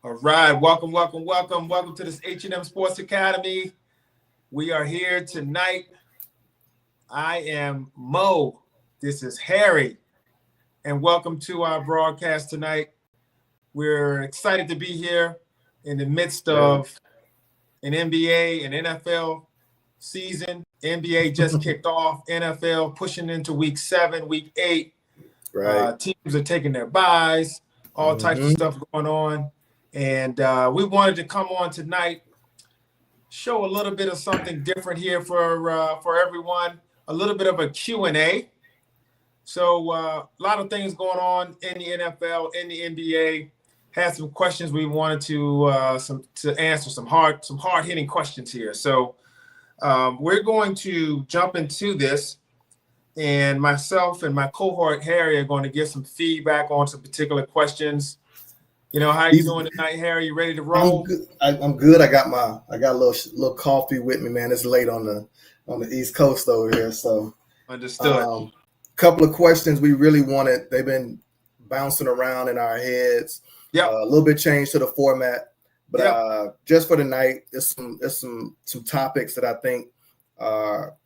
All right, welcome to this H&M Sports Academy. We are here tonight. I am Mo. This is Harry, and welcome to our broadcast tonight. We're excited to be here in the midst of an NBA and NFL season. NBA just kicked off. NFL pushing into week 7, week 8. Right. Teams are taking their buys, all types of stuff going on. And we wanted to come on tonight, show a little bit of something different here for everyone, a little bit of a Q&A. So a lot of things going on in the NFL, in the NBA. Had some questions we wanted to answer, some hard-hitting questions here. So we're going to jump into this, and myself and my cohort Harry are going to give some feedback on some particular questions. You know, how you doing tonight, Harry? You ready to roll? I'm good. I got a little coffee with me, man. It's late on the East Coast over here, so understood. Couple of questions we really wanted. They've been bouncing around in our heads. Yeah, a little bit change to the format, but just for tonight, there's some topics that I think are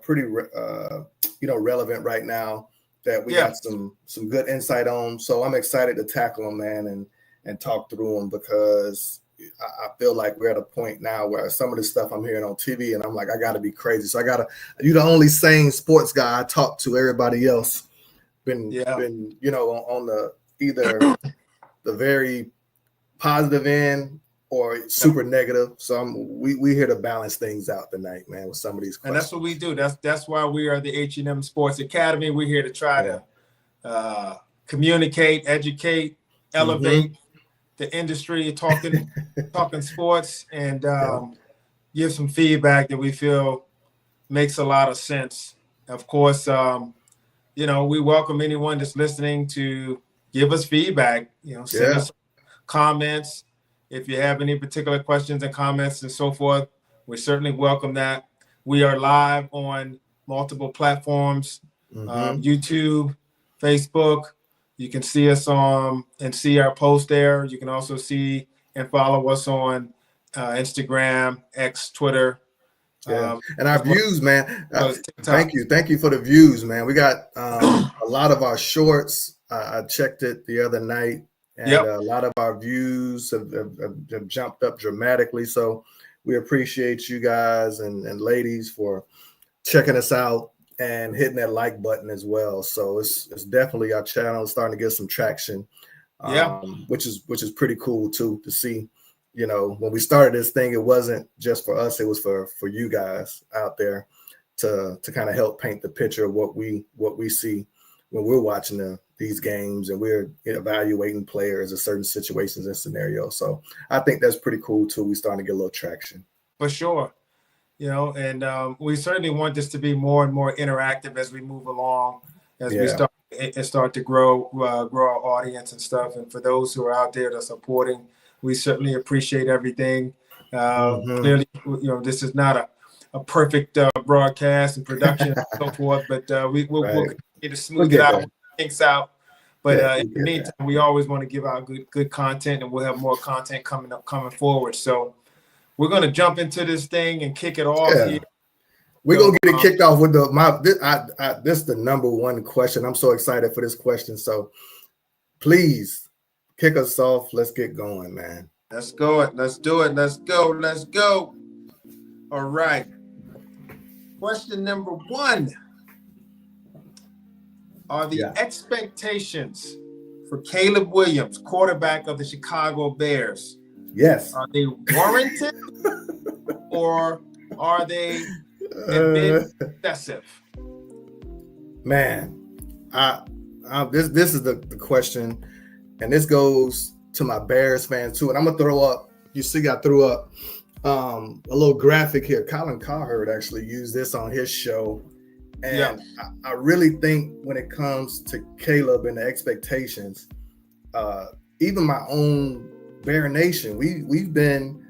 pretty relevant right now, that we got some good insight on. So I'm excited to tackle them, man, and talk through them, because I feel like we're at a point now where some of the stuff I'm hearing on TV, and I'm like, I got to be crazy. So you're the only sane sports guy I talk to. Everybody else been on the either the very positive end or super negative. So we here to balance things out tonight, man, with some of these questions. And that's what we do. That's why we are the H&M Sports Academy. We're here to try to communicate, educate, elevate the industry, talking sports, and give some feedback that we feel makes a lot of sense. Of course, we welcome anyone that's listening to give us feedback. Send us comments. If you have any particular questions and comments and so forth, we certainly welcome that. We are live on multiple platforms, YouTube, Facebook. You can see us on and see our post there. You can also see and follow us on Instagram, X, Twitter. And our views, man. Thank you for the views, man. We got a lot of our shorts. I checked it the other night. And a lot of our views have jumped up dramatically. So we appreciate you guys and ladies for checking us out and hitting that like button as well. So it's definitely, our channel is starting to get some traction, which is pretty cool too, to see. When we started this thing, it wasn't just for us; it was for you guys out there to kind of help paint the picture of what we see when we're watching these games and we're evaluating players in certain situations and scenarios. So I think that's pretty cool too. We're starting to get a little traction. For sure. And we certainly want this to be more and more interactive as we move along, as we start to grow our audience and stuff. And for those who are out there that are supporting, we certainly appreciate everything. Clearly, this is not a perfect broadcast and production and so forth, but we'll continue to smooth it out, things out. But in the meantime, we always want to give out good content, and we'll have more content coming forward. So we're going to jump into this thing and kick it off here. We're going to get it kicked off with this is the number one question. I'm so excited for this question. So please kick us off. Let's get going, man. Let's go. Let's do it. Let's go. All right. Question number 1. Are the expectations for Caleb Williams, quarterback of the Chicago Bears, are they warranted or are they a bit excessive? Man, this is the question, and this goes to my Bears fans too. And I'm gonna throw up. You see, I threw up a little graphic here. Colin Cowherd actually used this on his show. And I really think when it comes to Caleb and the expectations, even my own Bear Nation, we've been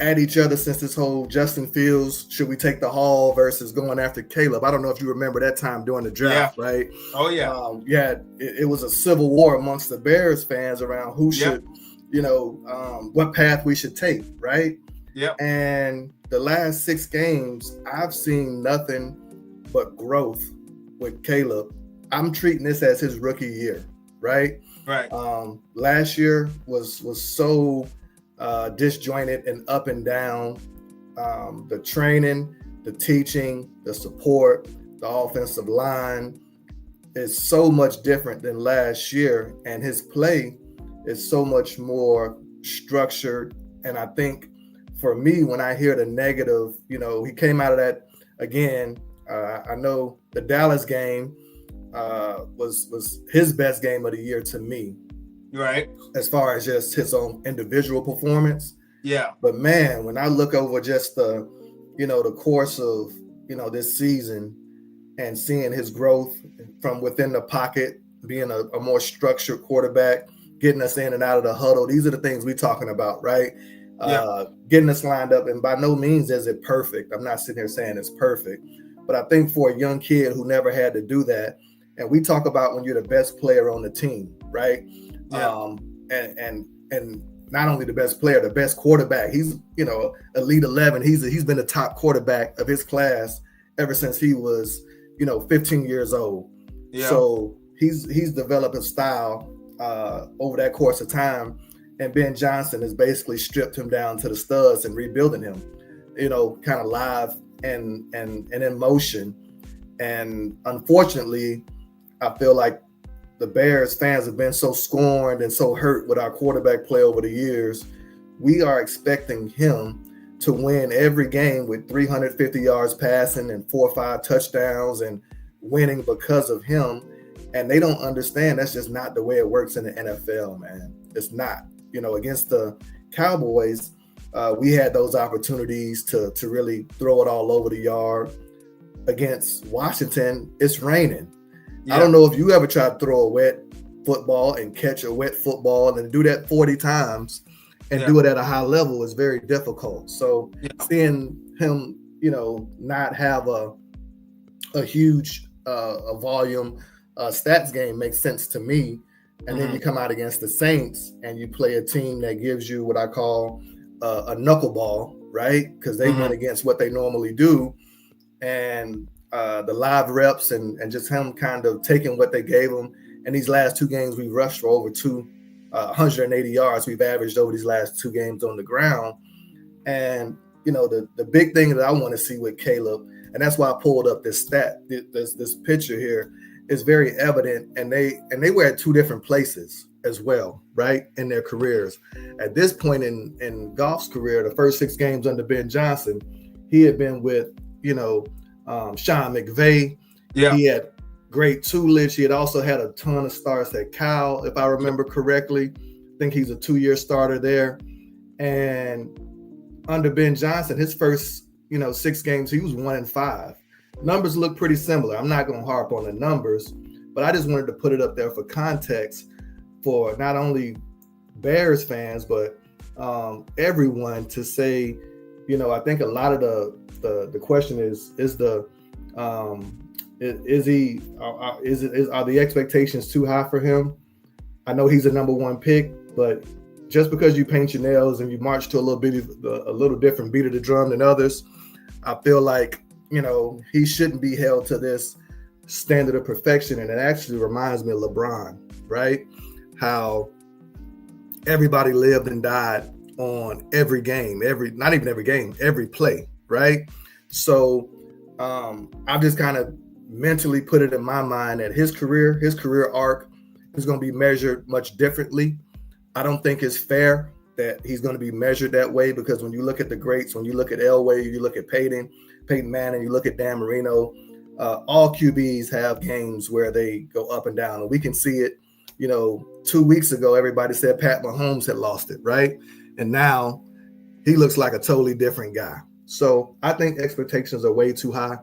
at each other since this whole Justin Fields, should we take the haul versus going after Caleb? I don't know if you remember that time during the draft, right? Oh, yeah. It was a civil war amongst the Bears fans around who should, what path we should take, right? Yeah. And the last 6 games, I've seen nothing but growth with Caleb. I'm treating this as his rookie year, right? Right. Last year was so disjointed and up and down. The training, the teaching, the support, the offensive line is so much different than last year, and his play is so much more structured. And I think for me, when I hear the negative, he came out of that again. I know the Dallas game was his best game of the year to me. Right. As far as just his own individual performance. Yeah. But man, when I look over just the course of, this season and seeing his growth from within the pocket, being a more structured quarterback, getting us in and out of the huddle. These are the things we're talking about, right? Getting us lined up. And by no means is it perfect. I'm not sitting here saying it's perfect. But I think for a young kid who never had to do that, and we talk about when you're the best player on the team, right? Yeah. And not only the best player, the best quarterback. He's, elite 11. He's been the top quarterback of his class ever since he was, 15 years old. Yeah. So he's developed a style over that course of time. And Ben Johnson has basically stripped him down to the studs and rebuilding him, kind of live and in motion. And unfortunately, I feel like the Bears fans have been so scorned and so hurt with our quarterback play over the years. We are expecting him to win every game with 350 yards passing and 4 or 5 touchdowns and winning because of him. And they don't understand that's just not the way it works in the NFL, man. It's not. Against the Cowboys, we had those opportunities to really throw it all over the yard. Against Washington, it's raining. Yeah. I don't know if you ever tried to throw a wet football and catch a wet football and do that 40 times and do it at a high level is very difficult. So seeing him, not have a huge volume stats game makes sense to me. And then you come out against the Saints and you play a team that gives you what I call a knuckleball, right? Because they went against what they normally do. And the live reps and just him kind of taking what they gave him. And these last 2 games, we rushed for over 180 yards. We've averaged over these last 2 games on the ground. And, the big thing that I want to see with Caleb, and that's why I pulled up this stat, this picture here, is very evident. And they were at 2 different places as well, right, in their careers. At this point in Goff's career, the first 6 games under Ben Johnson, he had been with, Sean McVay. Yeah. He had great tutelage. He had also had a ton of starts at Cal, if I remember correctly. I think he's a 2-year starter there. And under Ben Johnson, his first, 6 games, he was 1-5. Numbers look pretty similar. I'm not going to harp on the numbers, but I just wanted to put it up there for context for not only Bears fans, but everyone to say, I think a lot of the question is are the expectations too high for him? I know he's a number 1 pick, but just because you paint your nails and you march to a little different beat of the drum than others, I feel like, he shouldn't be held to this standard of perfection. And it actually reminds me of LeBron, right? How everybody lived and died on every game, not even every game, every play, right? So I've just kind of mentally put it in my mind that his career arc is going to be measured much differently. I don't think it's fair that he's going to be measured that way, because when you look at the greats, when you look at Elway, you look at Peyton Manning, you look at Dan Marino, all QBs have games where they go up and down. And we can see it, 2 weeks ago, everybody said Pat Mahomes had lost it, right? And now he looks like a totally different guy. So I think expectations are way too high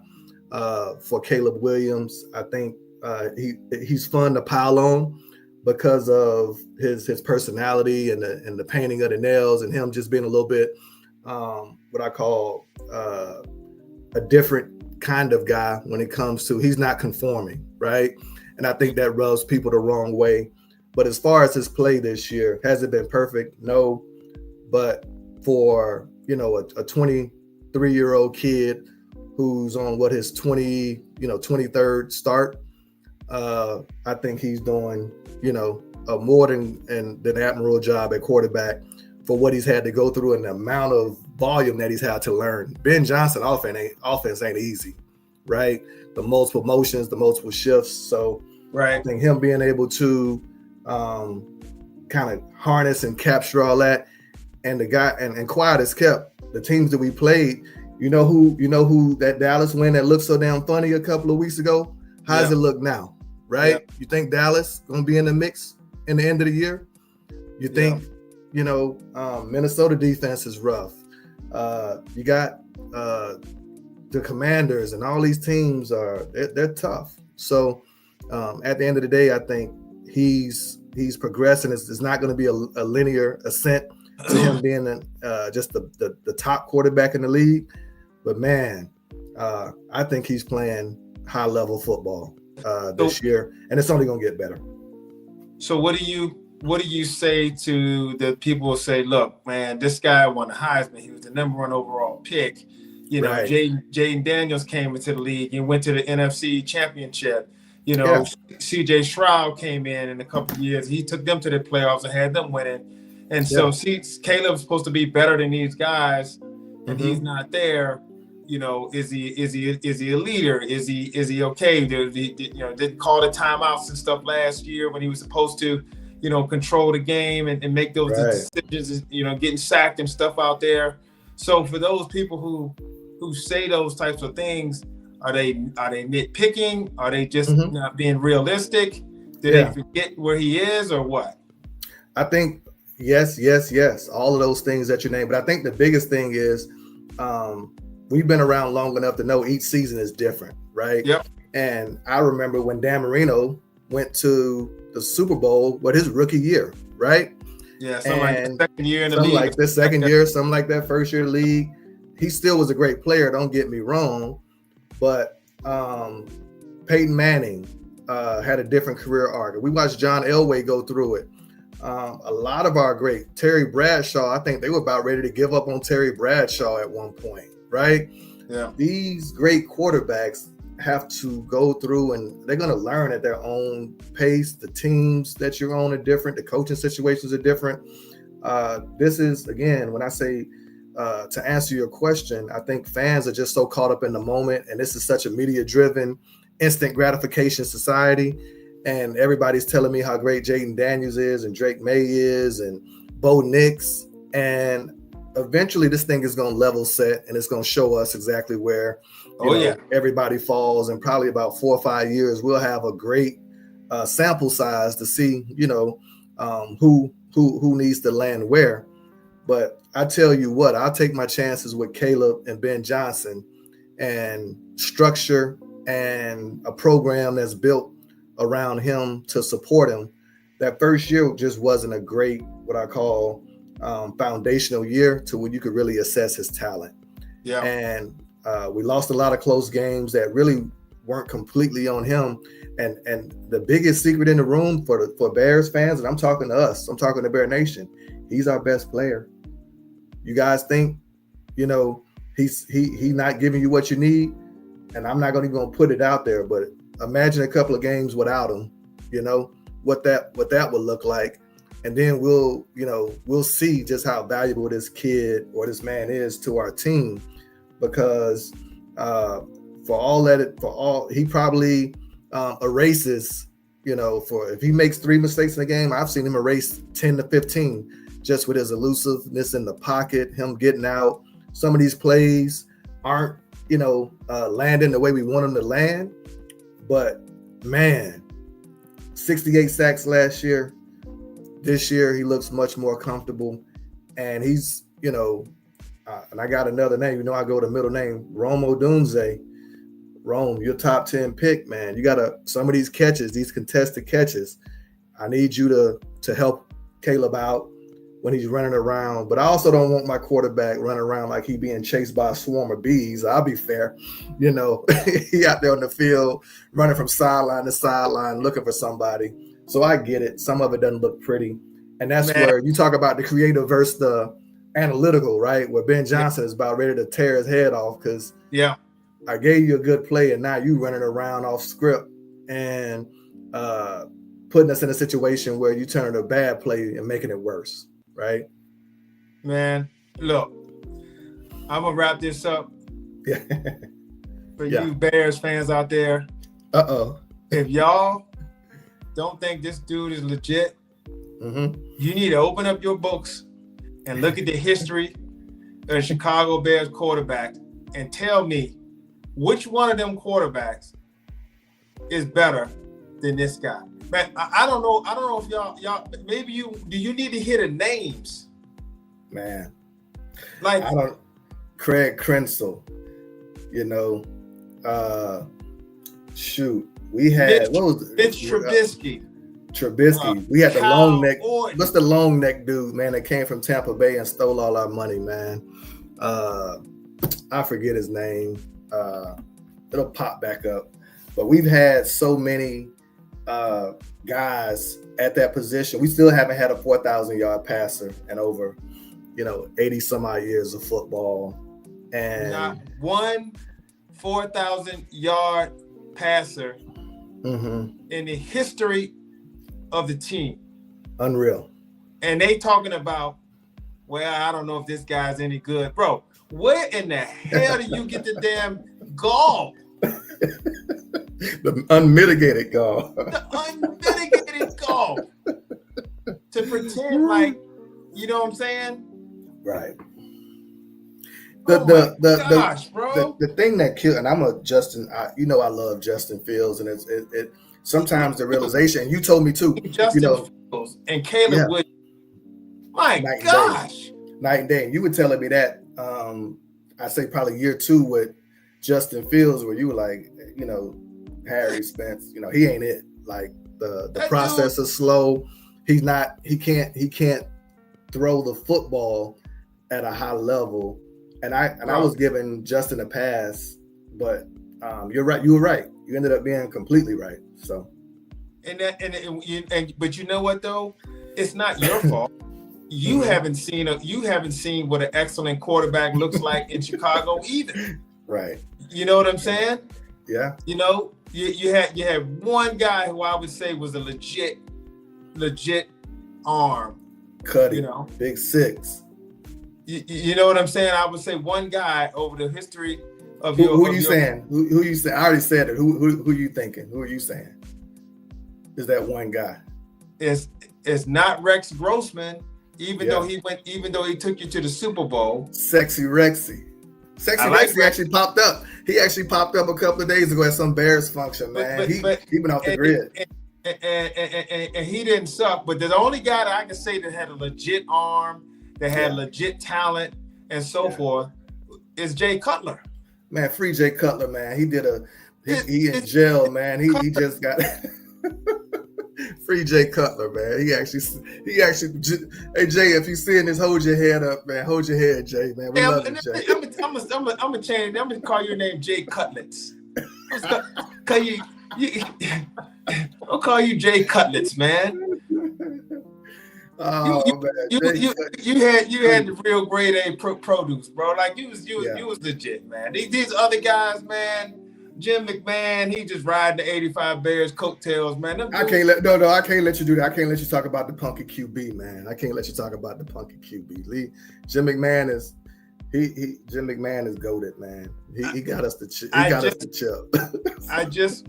for Caleb Williams. I think he's fun to pile on because of his personality and the painting of the nails and him just being a little bit what I call a different kind of guy when it comes to he's not conforming, right? And I think that rubs people the wrong way. But as far as his play this year, has it been perfect? No. But for, a 23-year-old kid who's on his 23rd start, I think he's doing, a more than admirable job at quarterback for what he's had to go through and the amount of volume that he's had to learn. Ben Johnson offense ain't easy, right? The multiple motions, the multiple shifts. So right. I think him being able to kind of harness and capture all that, and the guy and quiet as kept. The teams that we played, you know who that Dallas win that looked so damn funny a couple of weeks ago? How does it look now? Right? Yeah. You think Dallas gonna be in the mix in the end of the year? You think, Minnesota defense is rough. You got the Commanders and all these teams they're tough. So at the end of the day, I think he's progressing. It's not going to be a linear ascent to him being just the top quarterback in the league. But man, I think he's playing high level football this year, and it's only going to get better. So what do you say to the people who say, look, man, this guy won the Heisman. He was the number 1 overall pick. Right. Jaden Daniels came into the league and went to the NFC Championship. CJ Stroud came in a couple of years. He took them to the playoffs and had them winning. And so Caleb's supposed to be better than these guys, and he's not there. Is he a leader? Is he okay? Didn't call the timeouts and stuff last year when he was supposed to, control the game and make those decisions, getting sacked and stuff out there. So for those people who say those types of things, are they nitpicking? Are they just not being realistic? Did they forget where he is or what? I think yes. All of those things that you named. But I think the biggest thing is we've been around long enough to know each season is different, right? Yep. And I remember when Dan Marino went to the Super Bowl, his rookie year, right? Yeah, something like the second year in the league. Something like this second year, something like that first year of the league. He still was a great player, don't get me wrong. But Peyton Manning had a different career arc. We watched John Elway go through it. A lot of our great Terry Bradshaw, I think they were about ready to give up on Terry Bradshaw at one point, right? Yeah. These great quarterbacks have to go through, and they're going to learn at their own pace. The teams that you're on are different. The coaching situations are different. This is, again, when I say to answer your question, I think fans are just so caught up in the moment, and this is such a media-driven, instant gratification society, and everybody's telling me how great Jaden Daniels is and Drake May is and Bo Nix, and eventually this thing is going to level set, and it's going to show us exactly where everybody falls, and probably about 4 or 5 years we'll have a great sample size to see who needs to land where. But I tell you what, I'll take my chances with Caleb and Ben Johnson, and structure and a program that's built around him to support him. That first year just wasn't a great, what I call foundational year to where you could really assess his talent. Yeah. And we lost a lot of close games that really weren't completely on him. And the biggest secret in the room for Bears fans, and I'm talking to us, I'm talking to Bear Nation, he's our best player. You guys think, he's not giving you what you need, and I'm not going to put it out there, but imagine a couple of games without him, what that would look like. And then we'll see just how valuable this kid or this man is to our team, because he probably erases, for if he makes 3 mistakes in a game, I've seen him erase 10 to 15 just with his elusiveness in the pocket, him getting out. Some of these plays aren't, landing the way we want them to land. But man, 68 sacks last year. This year, he looks much more comfortable. And he's, and I got another name. I go to middle name, Rome Odunze. Rome, your top 10 pick, man. You got some of these catches, these contested catches. I need you to help Caleb out when he's running around. But I also don't want my quarterback running around like he being chased by a swarm of bees. I'll be fair. You know, he out there on the field running from sideline to sideline looking for somebody. So I get it. Some of it doesn't look pretty. And that's where you talk about the creative versus the analytical, right? Where Ben Johnson is about ready to tear his head off because I gave you a good play and now you running around off script and putting us in a situation where you turn a bad play and making it worse, right? Man, look, I'm gonna wrap this up. For you Bears fans out there. If y'all don't think this dude is legit, you need to open up your books and look at the history of the Chicago Bears quarterback and tell me which one of them quarterbacks is better than this guy. Man, I don't know. I don't know if y'all maybe do you need to hear the names? Man. Like Craig Krenzel, you know, we had Mitch Trubisky. We had the Kyle long neck. Orton. What's the long neck dude, man, that came from Tampa Bay and stole all our money, man? I forget his name. It'll pop back up. But we've had so many guys at that position. We still haven't had a 4,000-yard passer in over, 80 some odd years of football. And not one 4,000-yard passer in the history of the team. Unreal. And they talking about, well, I don't know if this guy's any good. Bro, where in the hell do you get the damn gall? The unmitigated gall. The unmitigated gall. To pretend like, you know what I'm saying? Right. Gosh, bro. The thing that killed, and I'm a Justin, I love Justin Fields, and it sometimes the realization, you told me too, Justin Fields and Caleb Williams. My gosh. Night and day. And you were telling me that, I say probably year 2 with Justin Fields, where you were like, Harry Spence, he ain't it. Like the process is slow. He can't throw the football at a high level. And I was giving Justin a pass, but you're right. You were right. You ended up being completely right. So, but you know what though? It's not your fault. You haven't seen what an excellent quarterback looks like in Chicago either. Right. You know what I'm saying? Yeah. You had one guy who I would say was a legit arm. Cuddy. Big 6. You know what I'm saying? I would say one guy over the history of Who are you saying? Who you saying? I already said it. Who you thinking? Who are you saying? Is that one guy? It's not Rex Grossman, even though he took you to the Super Bowl. Sexy Rexy. Rexy actually popped up. He actually popped up a couple of days ago at some Bears function, man. He been off the grid. And he didn't suck, but the only guy that I can say that had a legit arm, that had legit talent and so forth, is Jay Cutler. Man, free Jay Cutler, man. He did he in jail, man. He just got free Jay Cutler, man. He actually. Hey Jay, if you seeing this, hold your head up, man. Hold your head, Jay, man. We love you, Jay. I'm gonna change. I'm gonna call your name Jay Cutlets. I'll call you Jay Cutlets, man. Oh, you had the real grade A produce, bro. Like you was legit, man. These other guys, man. Jim McMahon, he just riding the 85 Bears coattails, man. I can't let you do that. I can't let you talk about the punky QB, man. I can't let you talk about the punky QB. Jim McMahon is goated, man. He got us to chill.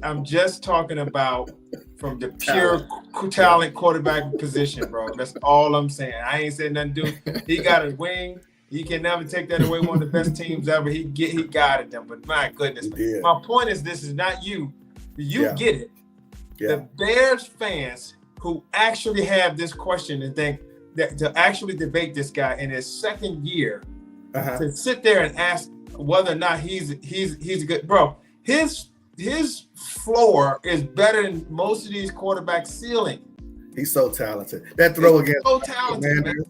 I'm just talking about from the pure talent quarterback position, bro. That's all I'm saying. I ain't saying nothing, dude. He got a wing. He can never take that away. One of the best teams ever. He guided them. But my goodness, my point is, this is not you. You get it. Yeah. The Bears fans who actually have this question and think that to actually debate this guy in his second year, to sit there and ask whether or not he's good, bro. His floor is better than most of these quarterbacks' ceiling. He's so talented. That throw against so talented, man.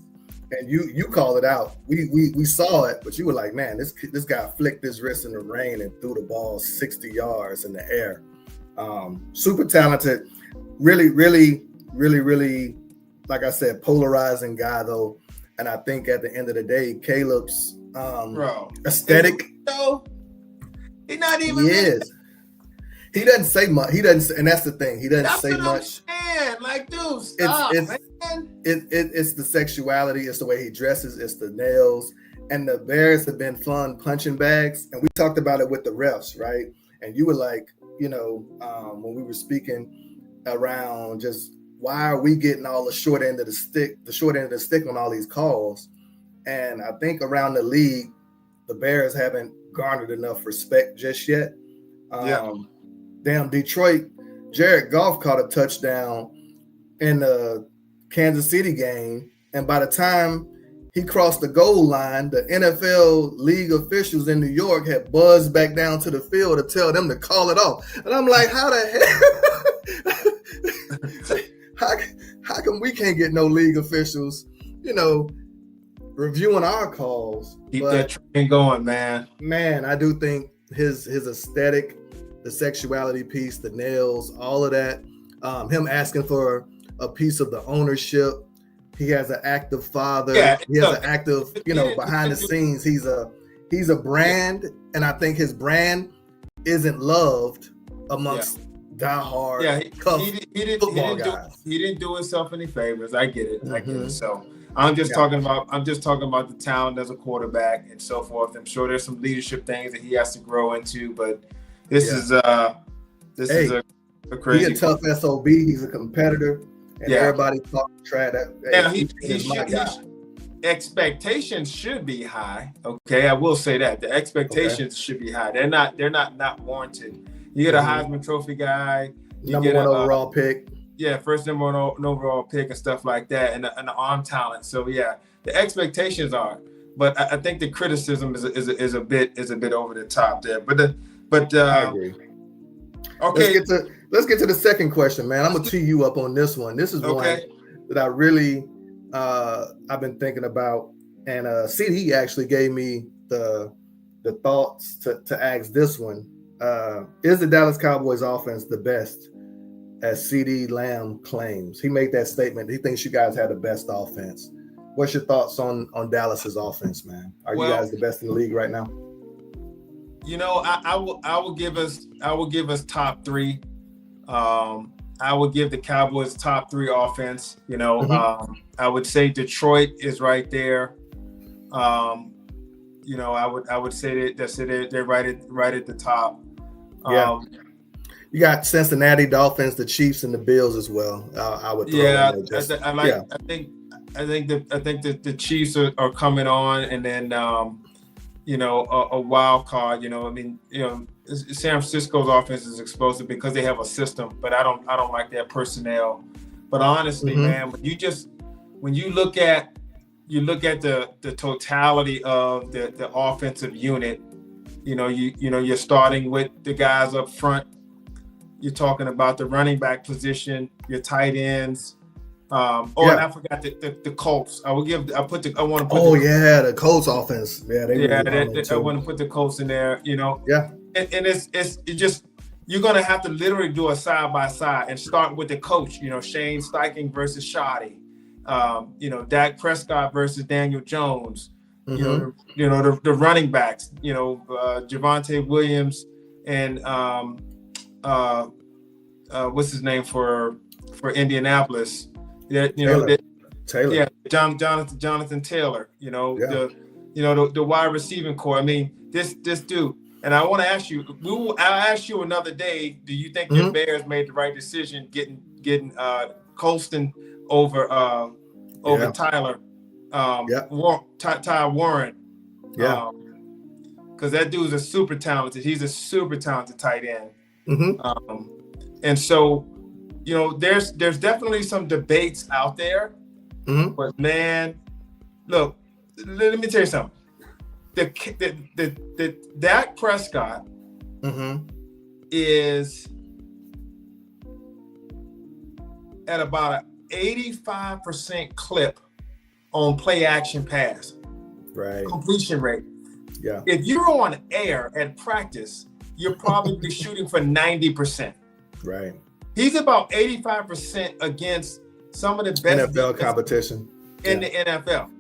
And you called it out. We saw it, but you were like, man, this guy flicked his wrist in the rain and threw the ball 60 yards in the air. Super talented, really, like I said, polarizing guy though. And I think at the end of the day, Caleb's aesthetic. No, he's not even. Yes. He doesn't say much. He doesn't, and that's the thing. He doesn't say much. Like, dude, stop, it's the sexuality. It's the way he dresses. It's the nails. And the Bears have been fun punching bags. And we talked about it with the refs, right? And you were like, when we were speaking around just why are we getting all the short end of the stick on all these calls? And I think around the league, the Bears haven't garnered enough respect just yet. Damn, Detroit, Jared Goff caught a touchdown in the Kansas City game. And by the time he crossed the goal line, the NFL league officials in New York had buzzed back down to the field to tell them to call it off. And I'm like, how the hell? how come we can't get no league officials, reviewing our calls? Keep that train going, man. Man, I do think his aesthetic, the sexuality piece, the nails, all of that, him asking for a piece of the ownership. He has an active father. He has an active, behind the scenes. He's a brand, and I think his brand isn't loved amongst diehard football guys. He didn't do himself any favors. I get it. I get it. So I'm just talking about the talent as a quarterback and so forth. I'm sure there's some leadership things that he has to grow into, but this is a crazy. He's a tough SOB. He's a competitor. And everybody talking trash. Expectations should be high. Okay, I will say that the expectations should be high. They're not warranted. You get a Heisman Trophy guy, number one overall pick. Yeah, first number one overall pick and stuff like that, and the arm talent. So the expectations are, but I think the criticism is a bit over the top there. But I agree. Okay. Let's get to the second question, man. I'm gonna tee you up on this one. This is one that I really I've been thinking about, and CD actually gave me the thoughts to ask this one. Is the Dallas Cowboys offense the best, as CD Lamb claims? He made that statement. He thinks you guys had the best offense. What's your thoughts on Dallas's offense, man? Are you guys the best in the league right now? I will give us top three. I would give the Cowboys top three offense. I would say Detroit is right there. I would say they're right at the top. You got Cincinnati Dolphins, the Chiefs, and the Bills as well. I would throw I think that the Chiefs are coming on, and then a wild card. San Francisco's offense is explosive because they have a system, but I don't like their personnel. But honestly, man, when you look at the totality of the offensive unit, you're starting with the guys up front. You're talking about the running back position, your tight ends. And I forgot the Colts. I want to put the Colts offense. I want to put the Colts in there. And it's just, you're gonna have to literally do a side by side and start with the coach. Shane Steichen versus Shoddy. Dak Prescott versus Daniel Jones. The running backs. Javonte Williams and what's his name for Indianapolis. Taylor. Jonathan Taylor. The wide receiving core. I mean, this dude. And I want to ask you. I'll ask you another day. Do you think your Bears made the right decision getting Colston over Tyler? Ty Warren. Because that dude's a super talented. He's a super talented tight end. And so, there's definitely some debates out there. But man, look, let me tell you something. The Dak Prescott is at about an 85% clip on play action pass, right, completion rate. yeah. If you're on air at practice, you're probably shooting for 90%. Right. He's about 85% against some of the best NFL competition in the NFL.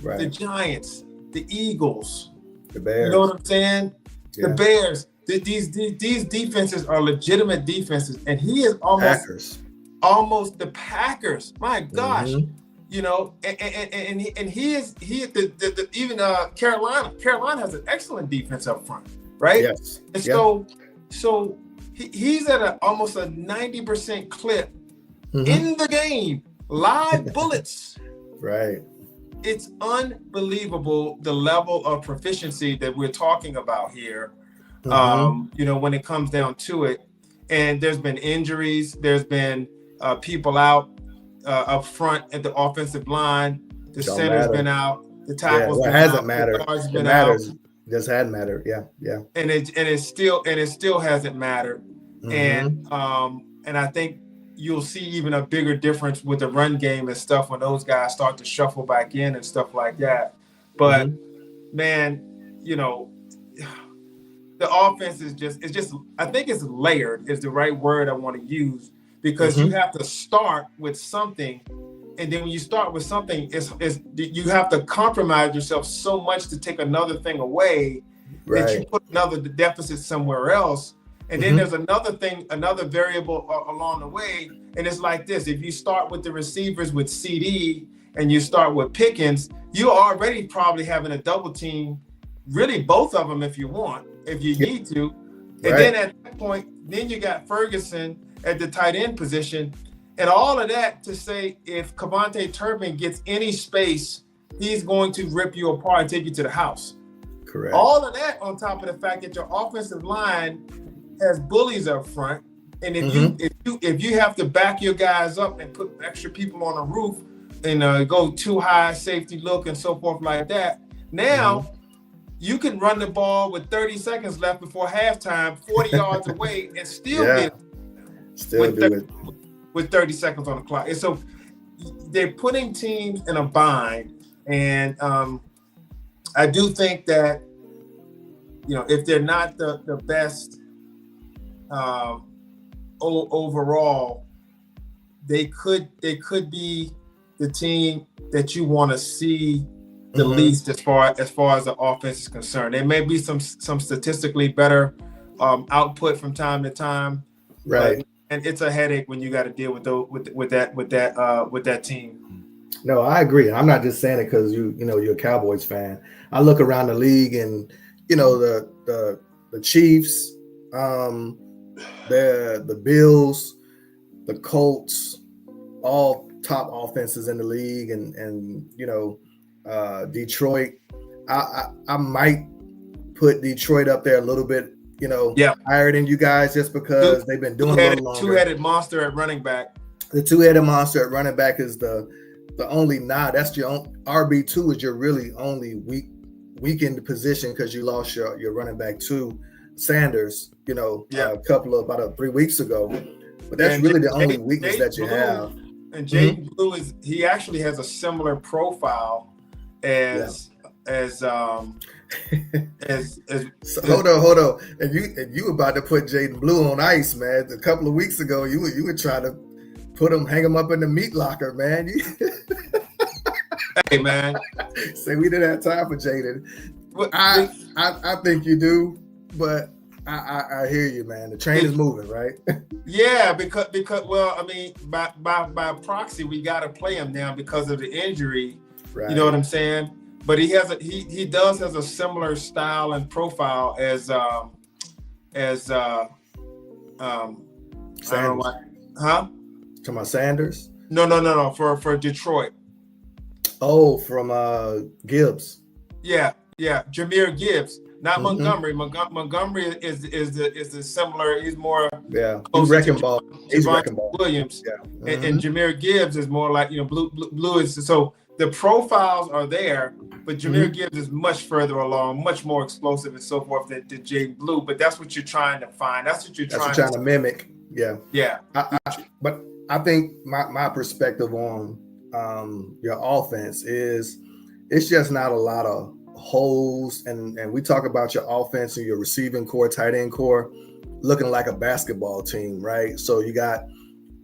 Right. The Giants, the Eagles, the Bears. You know what I'm saying? Yeah. The Bears. These defenses are legitimate defenses, and he is almost the Packers. My gosh, you know, and he is even Carolina. Carolina has an excellent defense up front, right? Yes. And so he's at almost a 90% clip in the game, live bullets. Right. It's unbelievable the level of proficiency that we're talking about here. You know, when it comes down to it, and there's been injuries, there's been people out up front at the offensive line. The center's been out. The tackles been hasn't out. mattered. The guards It been matters. out. Just hadn't mattered. Yeah. And it still hasn't mattered. And I think you'll see even a bigger difference with the run game and stuff when those guys start to shuffle back in and stuff like that. But man, you know, the offense is just I think it's layered is the right word I want to use, because you have to start with something, and then when you start with something, it's you have to compromise yourself so much to take another thing away that you put another deficit somewhere else. And then there's another variable along the way. And it's like this: if you start with the receivers with CD and you start with Pickens, you're already probably having a double team, really both of them if you want, if you need to. And then at that point, then you got Ferguson at the tight end position. And all of that to say, if Cavante Turpin gets any space, he's going to rip you apart and take you to the house. Correct. All of that on top of the fact that your offensive line has bullies up front, and if you have to back your guys up and put extra people on the roof and go too high safety look and so forth like that, now you can run the ball with 30 seconds left before halftime, 40 yards away, and still get it with 30 seconds on the clock. And so they're putting teams in a bind, and I do think that, you know, if they're not the best overall, they could be the team that you want to see the least as far as the offense is concerned. There may be some statistically better output from time to time, right? And it's a headache when you got to deal with that team. No, I agree. I'm not just saying it because you're a Cowboys fan. I look around the league, and you know the Chiefs, the Bills, the Colts, all top offenses in the league, and you know, Detroit. I might put Detroit up there a little bit, you know, higher than you guys, just because they've been doing a little longer. Two-headed monster at running back. The two-headed monster at running back is the only that's your own RB2 is your really only weakened position, because you lost your running back to Sanders, you know, about 3 weeks ago. But that's really the only weakness that you have. And Jaden Blue he actually has a similar profile as so hold on. And you about to put Jaden Blue on ice, man. A couple of weeks ago, you were trying to hang him up in the meat locker, man. Hey, man. Say we didn't have time for Jaden. I think you do, but I hear you, man. The train is moving, right? Yeah, because well, I mean, by proxy, we got to play him now because of the injury. Right. You know what I'm saying? But he does have a similar style and profile as Sanders. I don't know what, huh? Talking about Sanders? No. For Detroit. Oh, from Gibbs. Yeah. Jahmyr Gibbs, not Montgomery. Montgomery is the similar. He's more. Yeah. He's wrecking ball. Williams. Yeah. And Jahmyr Gibbs is more like, you know, blue is so. The profiles are there, but Jahmyr Gibbs is much further along, much more explosive and so forth than Jaden Blue. But that's what you're trying to find. That's what you're trying to mimic. Yeah. Yeah. But I think my perspective on your offense is it's just not a lot of holes. And we talk about your offense and your receiving core, tight end core, looking like a basketball team, right? So you got,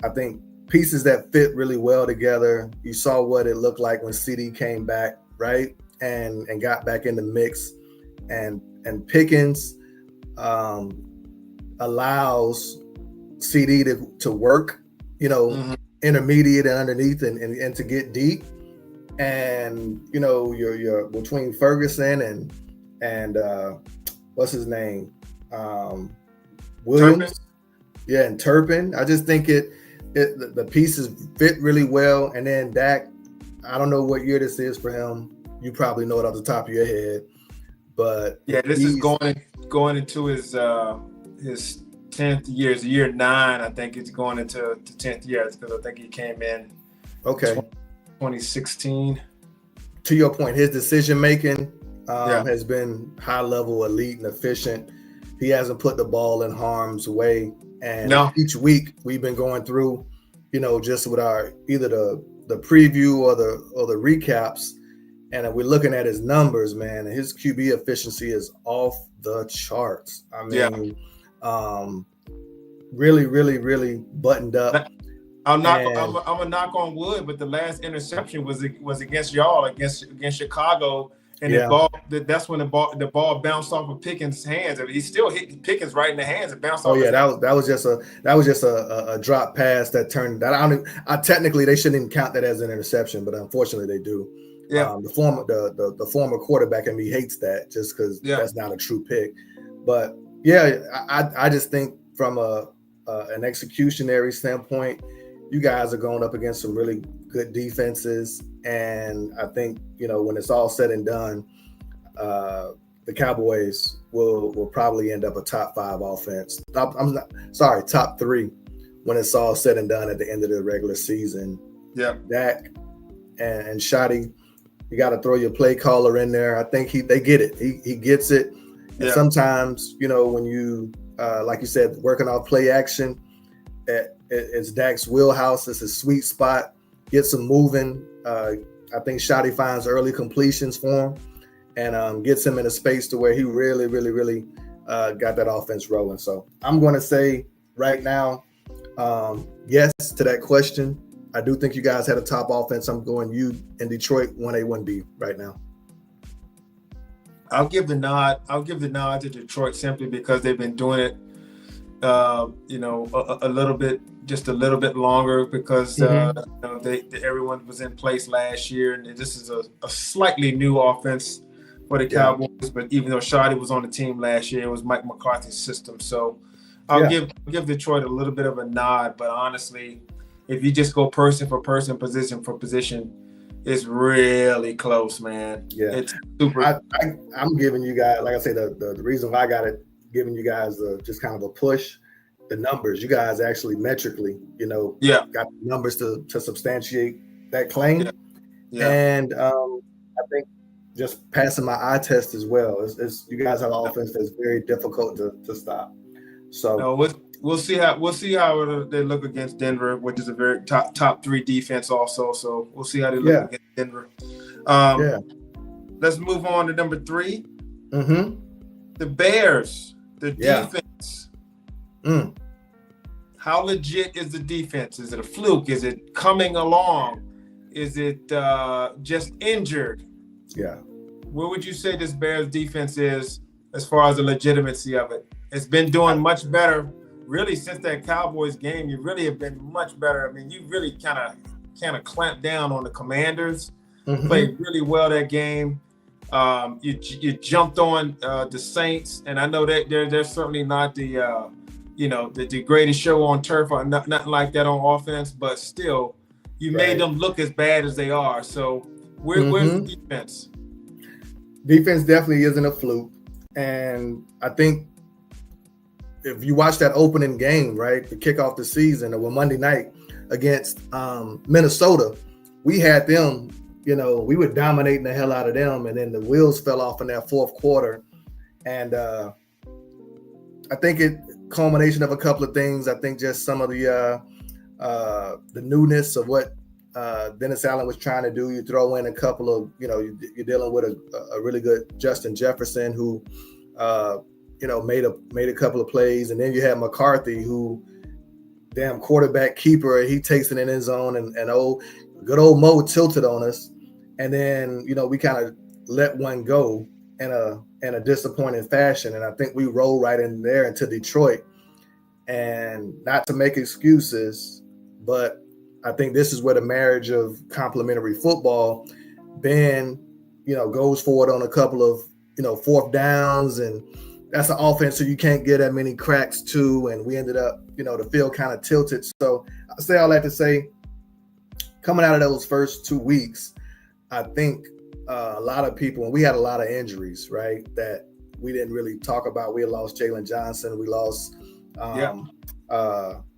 I think, pieces that fit really well together. You saw what it looked like when CD came back, right? And got back in the mix. And Pickens allows CD to work, intermediate and underneath and to get deep. And you're between Ferguson and what's his name? Williams. Turpin. Yeah, and Turpin. I just think the pieces fit really well. And then Dak, I don't know what year this is for him. You probably know it off the top of your head. But yeah, this is going into his 10th year. It's year 9. I think it's going into the 10th year because I think he came in 2016. To your point, his decision making has been high level, elite, and efficient. He hasn't put the ball in harm's way. And each week we've been going through, just with our either the preview or the recaps, and we're looking at his numbers, man. And his QB efficiency is off the charts. I mean, really, really, really buttoned up. I'm gonna knock on wood, but the last interception was against y'all, against Chicago, and that's when the ball bounced off of Pickens' hands. I mean, he still hit Pickens right in the hands and bounced off. That was just a drop pass that turned. Technically they shouldn't even count that as an interception, but unfortunately they do. Yeah, the former quarterback in me hates that just because that's not a true pick. But I just think from an executionary standpoint, you guys are going up against some really good defenses, and I think when it's all said and done, the Cowboys will probably end up a top 5 offense. Top 3 when it's all said and done at the end of the regular season. Yeah, Dak and Shotty, you got to throw your play caller in there. I think they get it. He gets it. And sometimes, when you, like you said, working off play action, it's Dak's wheelhouse. It's his sweet spot. Gets him moving. I think Shotty finds early completions for him and gets him in a space to where he really, really, really got that offense rolling. So I'm going to say right now, yes to that question. I do think you guys had a top offense. I'm going you in Detroit 1A, 1B right now. I'll give the nod to Detroit simply because they've been doing it, a little bit longer because everyone was in place last year, and this is a slightly new offense for the Cowboys. But even though Shotty was on the team last year, it was Mike McCarthy's system. So I'll give Detroit a little bit of a nod. But honestly, if you just go person for person, position for position, it's really close, man. Yeah, it's super. I'm giving you guys, like I say, the reason why I got it, giving you guys just kind of a push. The numbers, you guys actually metrically, got the numbers to substantiate that claim. Yeah. And I think just passing my eye test as well. It's you guys have an offense that's very difficult to stop. So we'll see how they look against Denver, which is a very top 3 defense also. So we'll see how they look against Denver. Let's move on to number 3. Mm-hmm. The Bears, the defense. How legit is the defense? Is it a fluke? Is it coming along? Is it just injured? Yeah. Where would you say this Bears defense is as far as the legitimacy of it? It's been doing much better, really, since that Cowboys game. You really have been much better. I mean, you really kind of clamped down on the Commanders. Mm-hmm. Played really well that game. You jumped on the Saints, and I know that they're certainly not the greatest show on turf or nothing like that on offense, but still, you made them look as bad as they are. So where's the defense? Defense definitely isn't a fluke. And I think if you watch that opening game, right, to kick off the season, or Monday night against Minnesota, we had them, we were dominating the hell out of them, and then the wheels fell off in that fourth quarter. And I think culmination of a couple of things. I think just some of the newness of what Dennis Allen was trying to do. You throw in a couple of, you're dealing with a really good Justin Jefferson who, made a couple of plays, and then you have McCarthy who, damn quarterback keeper, he takes it in his zone, and good old Mo tilted on us, and then we kind of let one go in a disappointing fashion, and I think we rolled right in there into Detroit. And not to make excuses, but I think this is where the marriage of complementary football, Ben, goes forward on a couple of, fourth downs, and that's an offense so you can't get that many cracks too. And we ended up, the field kind of tilted. So I say all that to say, coming out of those first 2 weeks, I think a lot of people, and we had a lot of injuries, right, that we didn't really talk about. We had lost Jalen Johnson. We lost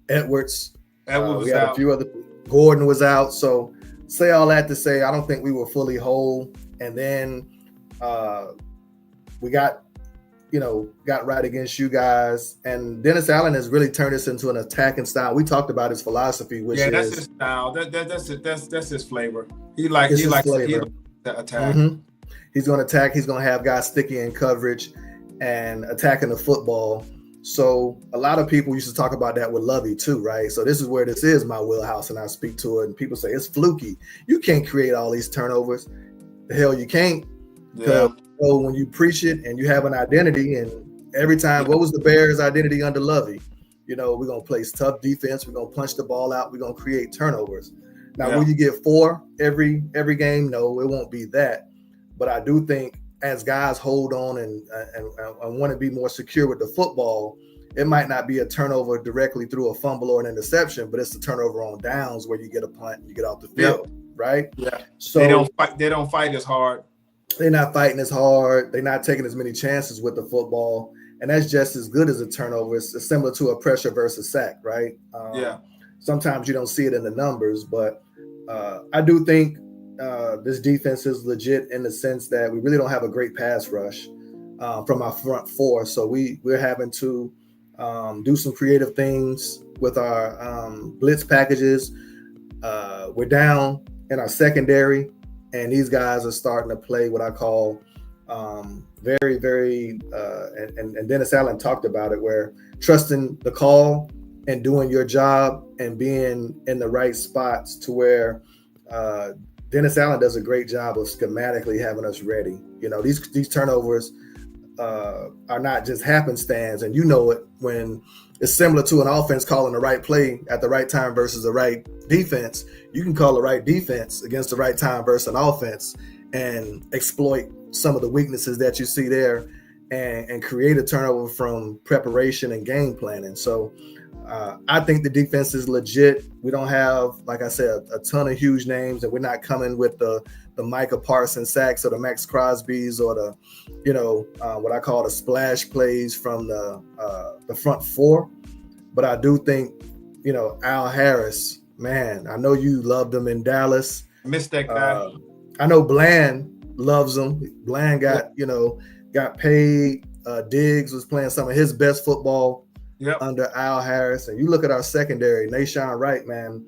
Edwards. We had a few other. Gordon was out. So say all that to say, I don't think we were fully whole. And then we got right against you guys. And Dennis Allen has really turned this into an attacking style. We talked about his philosophy, which is that's his style. That's his flavor. He likes to attack. Mm-hmm. He's going to attack. He's going to have guys sticky in coverage and attacking the football. So a lot of people used to talk about that with Lovey too, right? So this is where this is my wheelhouse, and I speak to it, and people say it's fluky. You can't create all these turnovers. The hell you can't. Because when you preach it and you have an identity, and every time, what was the Bears' identity under Lovey? We're going to play tough defense. We're going to punch the ball out. We're going to create turnovers. Now, will you get 4 every game? No, it won't be that. But I do think as guys hold on and want to be more secure with the football, it might not be a turnover directly through a fumble or an interception, but it's a turnover on downs where you get a punt, you get off the field, right? Yeah. So they don't fight as hard. They're not fighting as hard. They're not taking as many chances with the football, and that's just as good as a turnover. It's similar to a pressure versus sack, right? Sometimes you don't see it in the numbers, but I do think this defense is legit in the sense that we really don't have a great pass rush from our front four. So we're having to do some creative things with our blitz packages. We're down in our secondary, and these guys are starting to play what I call very, very, and Dennis Allen talked about it, where trusting the call and doing your job and being in the right spots to where Dennis Allen does a great job of schematically having us ready. These turnovers are not just happenstance, and it when it's similar to an offense calling the right play at the right time versus the right defense. You can call the right defense against the right time versus an offense and exploit some of the weaknesses that you see there and create a turnover from preparation and game planning. So I think the defense is legit. We don't have, like I said, a ton of huge names, and we're not coming with the Micah Parsons sacks or the Max Crosbys or the, what I call the splash plays from the front four. But I do think, Al Harris, man, I know you loved him in Dallas. I missed that guy. I know Bland loves him. Bland got paid. Diggs was playing some of his best football under Al Harris. And you look at our secondary, Nahshon Wright, man.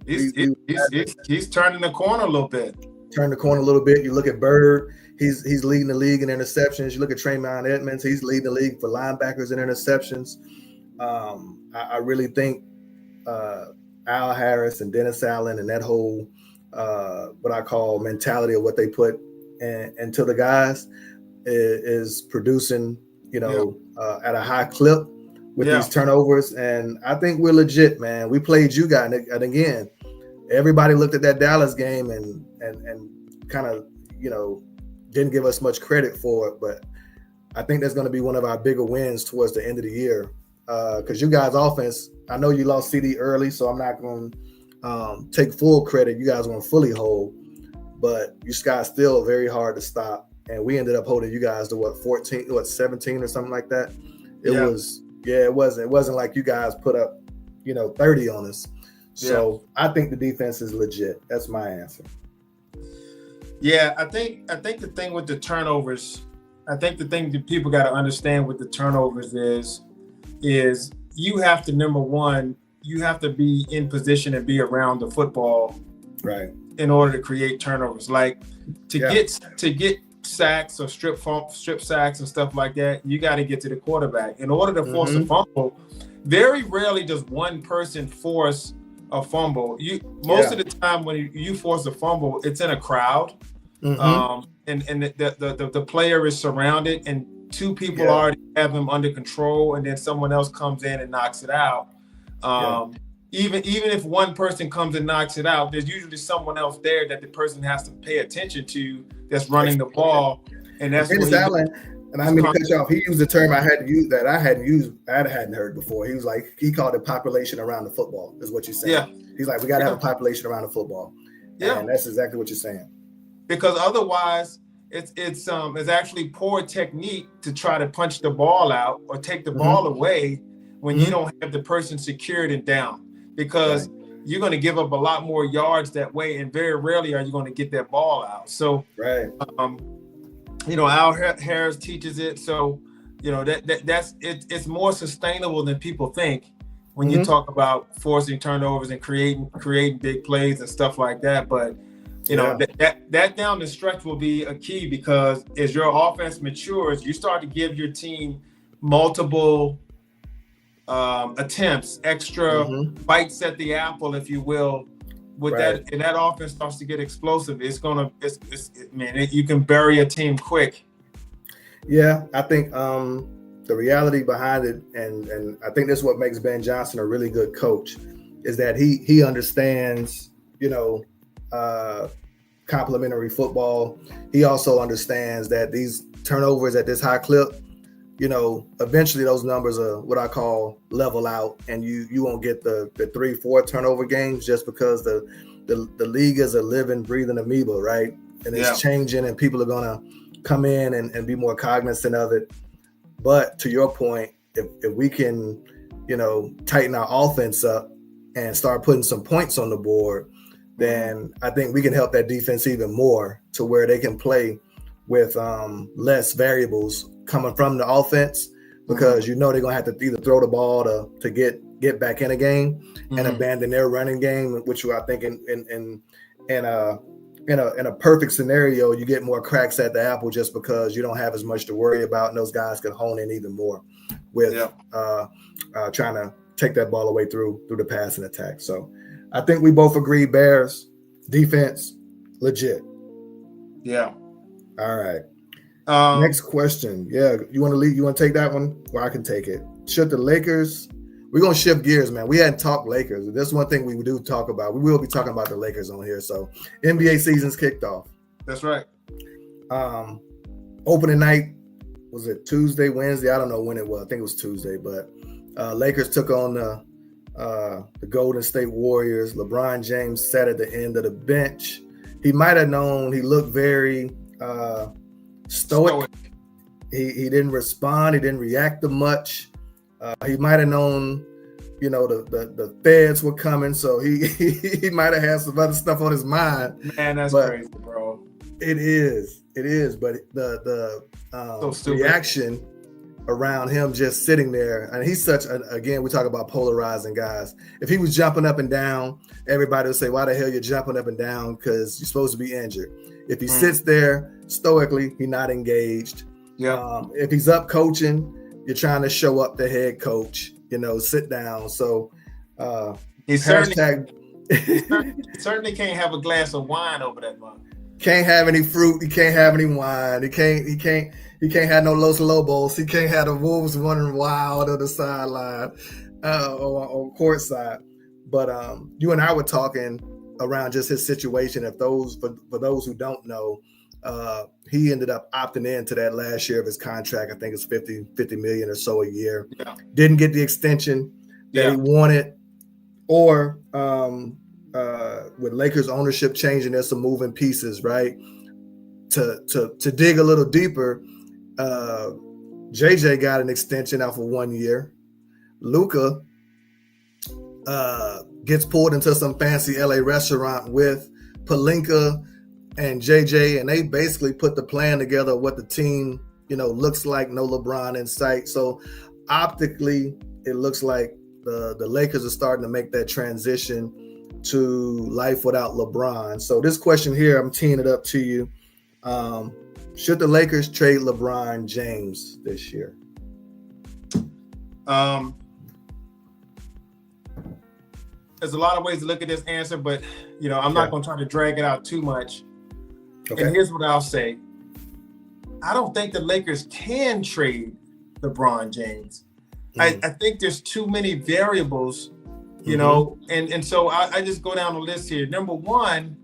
He's turning the corner a little bit. You look at Bird, he's leading the league in interceptions. You look at Trayvon Edmonds, he's leading the league for linebackers in interceptions. I really think Al Harris and Dennis Allen and that whole what I call mentality of what they put into the guys is producing, at a high clip with these turnovers. And I think we're legit, man. We played you guys, and again, everybody looked at that Dallas game and kind of, didn't give us much credit for it. But I think that's going to be one of our bigger wins towards the end of the year. Because you guys' offense, I know you lost CD early, so I'm not going to take full credit. You guys weren't fully whole, but you guys still very hard to stop. And we ended up holding you guys to 17 or something like that. It wasn't like you guys put up, 30 on us. So I think the defense is legit. That's my answer. Yeah, I think the thing with the turnovers, I think the thing that people got to understand with the turnovers is you have to, number one, you have to be in position and be around the football, right, in order to create turnovers. Like to get sacks or strip sacks and stuff like that, you got to get to the quarterback. In order to force a fumble, very rarely does one person force a fumble. Most of the time when you force a fumble, it's in a crowd, and the player is surrounded, and two people already have him under control, and then someone else comes in and knocks it out. Even if one person comes and knocks it out, there's usually someone else there that the person has to pay attention to that's running the ball, and that's what Allen. And I mean to cut you off. He used a term I had to use that I hadn't heard before. He was like, he called it population around the football, is what you're saying. Yeah. He's like, we got to have a population around the football. Yeah. And that's exactly what you're saying. Because otherwise, it's actually poor technique to try to punch the ball out or take the ball away when you don't have the person secured and down. Because you're going to give up a lot more yards that way, and very rarely are you going to get that ball out. So, Al Harris teaches it. So, it's more sustainable than people think when you talk about forcing turnovers and creating big plays and stuff like that. But that down the stretch will be a key, because as your offense matures, you start to give your team multiple attempts, extra bites at the apple, if you will. With that, and that offense starts to get explosive, you can bury a team quick. Yeah, I think the reality behind it, and I think that's what makes Ben Johnson a really good coach, is that he understands, complementary football. He also understands that these turnovers at this high clip, eventually those numbers are what I call level out, and you won't get the 3-4 turnover games, just because the league is a living, breathing amoeba, right? And it's changing, and people are gonna come in and be more cognizant of it. But to your point, if we can, tighten our offense up and start putting some points on the board, then I think we can help that defense even more, to where they can play with less variables coming from the offense, because they're gonna have to either throw the ball to get back in a game and abandon their running game, which I think in a perfect scenario, you get more cracks at the apple, just because you don't have as much to worry about, and those guys can hone in even more with trying to take that ball away through the passing attack. So I think we both agree, Bears defense legit. Yeah. All right. Next question. Yeah, you want to lead? You want to take that one, or I can take it? Should the Lakers? We're gonna shift gears, man. We hadn't talked Lakers. That's one thing we do talk about. We will be talking about the Lakers on here. So NBA season's kicked off. That's right. Opening night, was it Tuesday, Wednesday? I don't know when it was. I think it was Tuesday. But Lakers took on the Golden State Warriors. LeBron James sat at the end of the bench. He might have known. He looked very stoic. He didn't respond. He didn't react to much. He might have known, the feds were coming, so he might have had some other stuff on his mind. Man, that's crazy, bro. It is. But the reaction around him just sitting there, and he's again, we talk about polarizing guys. If he was jumping up and down, everybody would say, why the hell you're jumping up and down? Because you're supposed to be injured. If he sits there stoically, he's not engaged. Yeah. If he's up coaching, you're trying to show up the head coach, sit down. So he certainly can't have a glass of wine over that month. Can't have any fruit. He can't have any wine. He can't have no Los Lobos. He can't have the Wolves running wild on the sideline on court side. But you and I were talking around just his situation. For those who don't know, he ended up opting into that last year of his contract. I think it's $50 million or so a year. Yeah. Didn't get the extension that he wanted, or with Lakers ownership changing, there's some moving pieces, right? To dig a little deeper, JJ got an extension out for 1 year. Luka gets pulled into some fancy LA restaurant with Pelinka and JJ, and they basically put the plan together of what the team, looks like. No LeBron in sight. So optically, it looks like the Lakers are starting to make that transition to life without LeBron. So this question here, I'm teeing it up to you. Should the Lakers trade LeBron James this year? There's a lot of ways to look at this answer, but I'm not going to try to drag it out too much. Okay. And here's what I'll say. I don't think the Lakers can trade LeBron James. I think there's too many variables, and so I just go down the list here. Number one,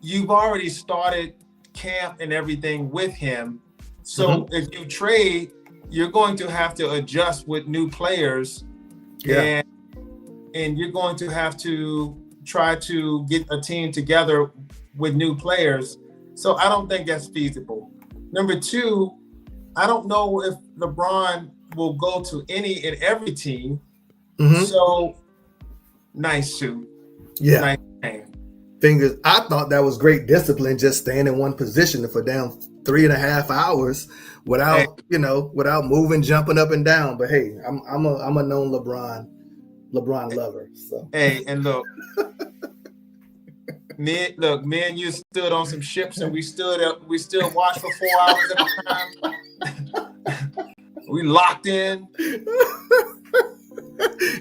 you've already started camp and everything with him. So if you trade, you're going to have to adjust with new players. Yeah. And you're going to have to try to get a team together with new players. So I don't think that's feasible. Number two, I don't know if LeBron will go to any and every team. So nice suit. Yeah. Nice name. Fingers. I thought that was great discipline, just staying in one position for down 3.5 hours without, without moving, jumping up and down. But hey, I'm a known LeBron lover. So hey, and look, me and you stood on some ships and we still watched for 4 hours at a time. We locked in.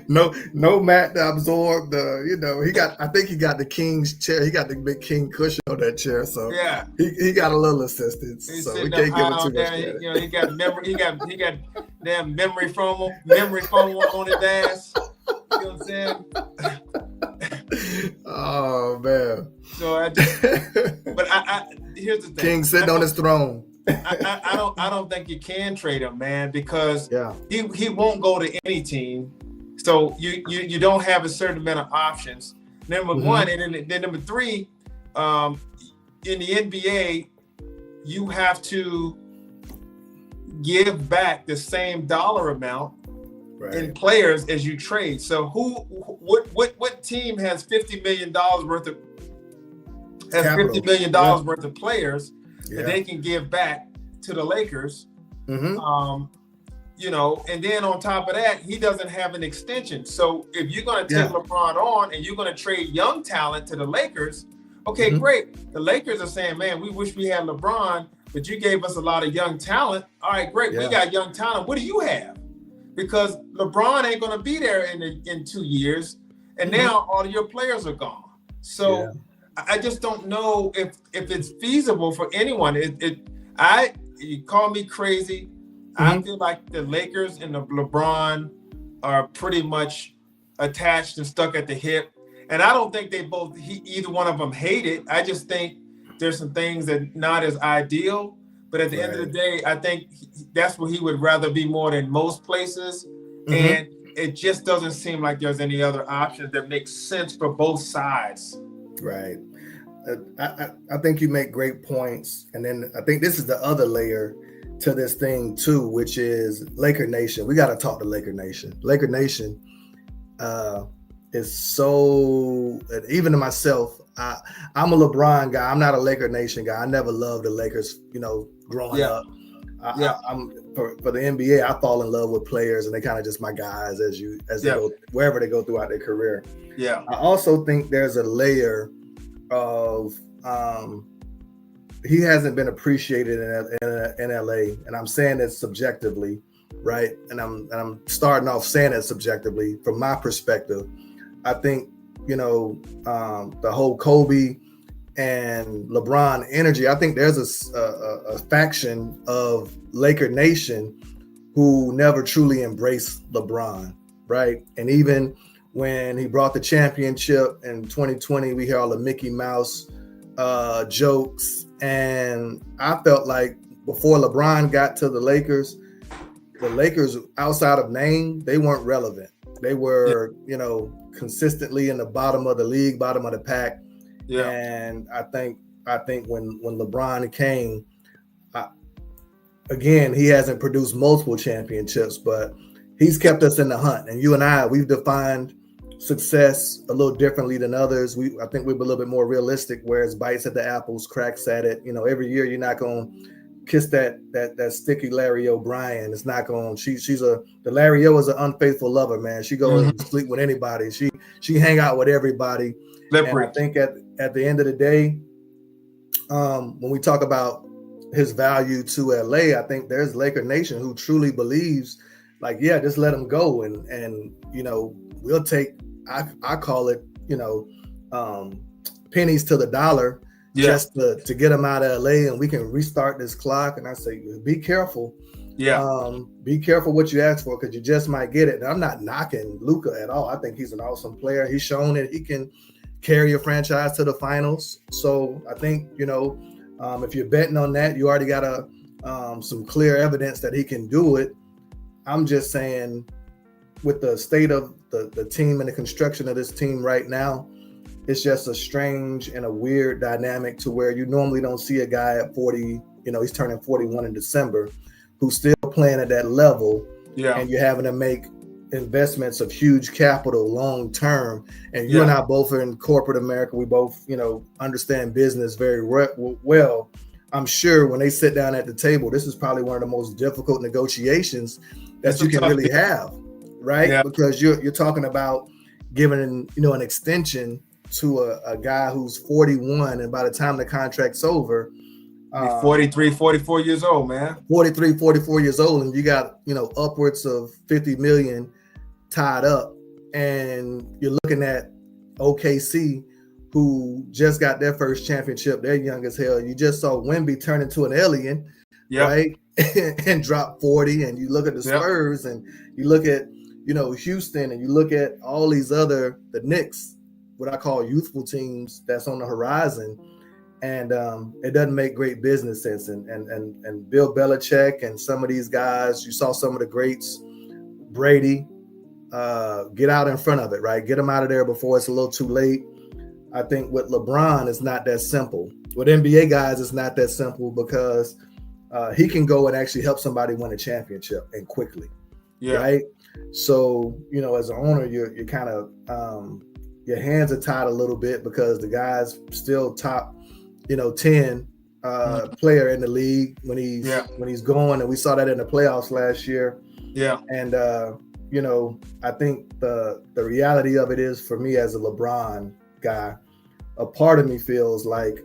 No mat to absorb I think he got the king's chair. He got the big king cushion on that chair. So yeah, he got a little assistance. He's so we can't give it too much credit. He got memory. He got damn memory foam on his ass. You know what I'm saying? Oh man. So here's the thing. King sitting on his throne. I don't think you can trade him, man, because he won't go to any team. So you don't have a certain amount of options. Number one, and then number three, in the NBA, you have to give back the same dollar amount in players as you trade. So what team has $50 million worth of $50 million worth of players that they can give back to the Lakers? And then on top of that, he doesn't have an extension. So if you're going to take LeBron on and you're going to trade young talent to the Lakers, okay, great. The Lakers are saying, man, we wish we had LeBron, but you gave us a lot of young talent. All right, great. We got young talent. What do you have? Because LeBron ain't going to be there in 2 years. And now all of your players are gone. So I just don't know if it's feasible for anyone. You call me crazy. I feel like the Lakers and the LeBron are pretty much attached and stuck at the hip. And I don't think either one of them hate it. I just think there's some things that not as ideal. But at the end of the day, I think that's where he would rather be more than most places. And it just doesn't seem like there's any other options that make sense for both sides. Right. I think you make great points. And then I think this is the other layer to this thing too, which is Laker Nation. We got to talk to Laker Nation. Laker Nation is so, even to myself, I'm a LeBron guy. I'm not a Laker Nation guy. I never loved the Lakers, growing up. I'm for the NBA, I fall in love with players and they kind of just my guys as they go wherever they go throughout their career. Yeah. I also think there's a layer of he hasn't been appreciated in LA, and I'm saying it subjectively, right? And I'm starting off saying it subjectively from my perspective. I think the whole Kobe and LeBron energy. I think there's a faction of Laker Nation who never truly embraced LeBron, right? And even when he brought the championship in 2020, we hear all the Mickey Mouse jokes. And I felt like before LeBron got to the Lakers outside of name, they weren't relevant. They were, consistently in the bottom of the league, bottom of the pack. Yeah. And I think when LeBron came, again, he hasn't produced multiple championships, but he's kept us in the hunt. And you and I, we've defined success a little differently than others. I think we're a little bit more realistic, whereas bites at the apples, cracks at it. Every year you're not going to kiss that sticky Larry O'Brien. It's not going. The Larry O is an unfaithful lover, man. She goes to sleep with anybody. She hang out with everybody. And I think at the end of the day, when we talk about his value to LA, I think there's Laker Nation who truly believes, like, yeah, just let him go, and you know, we'll take. I call it, you know, pennies to the dollar. Yeah. Just to get him out of LA, and we can restart this clock. And I say, be careful. Yeah. Be careful what you ask for, because you just might get it. And I'm not knocking Luka at all. I think he's an awesome player. He's shown that he can carry a franchise to the finals. So I think, you know, if you're betting on that, you already got some clear evidence that he can do it. I'm just saying, with the state of the team and the construction of this team right now, it's just a strange and a weird dynamic to where you normally don't see a guy at 40, you know, he's turning 41 in December, who's still playing at that level. Yeah. And you're having to make investments of huge capital long term. And you and I both are in corporate America. We both, you know, understand business very well. I'm sure when they sit down at the table, this is probably one of the most difficult negotiations that you can really have, right? Yeah. Because you're talking about giving, you know, an extension to a guy who's 41, and by the time the contract's over, 43, 44 years old, man. 43, 44 years old, and you got, you know, upwards of 50 million tied up, and you're looking at OKC, who just got their first championship. They're young as hell. You just saw Wemby turn into an alien, right? And drop 40, and you look at the Spurs, and you look at, you know, Houston, and you look at all these the Knicks, what I call youthful teams that's on the horizon, and it doesn't make great business sense. And Bill Belichick and some of these guys, you saw some of the greats, Brady, get out in front of it, right? Get them out of there before it's a little too late. I think with LeBron, it's not that simple. With NBA guys, it's not that simple, because he can go and actually help somebody win a championship, and quickly, right? So, you know, as an owner, you're kind of your hands are tied a little bit, because the guy's still top, you know, 10 player in the league when he's going, and we saw that in the playoffs last year. Yeah. And you know, I think the reality of it is, for me as a LeBron guy, a part of me feels like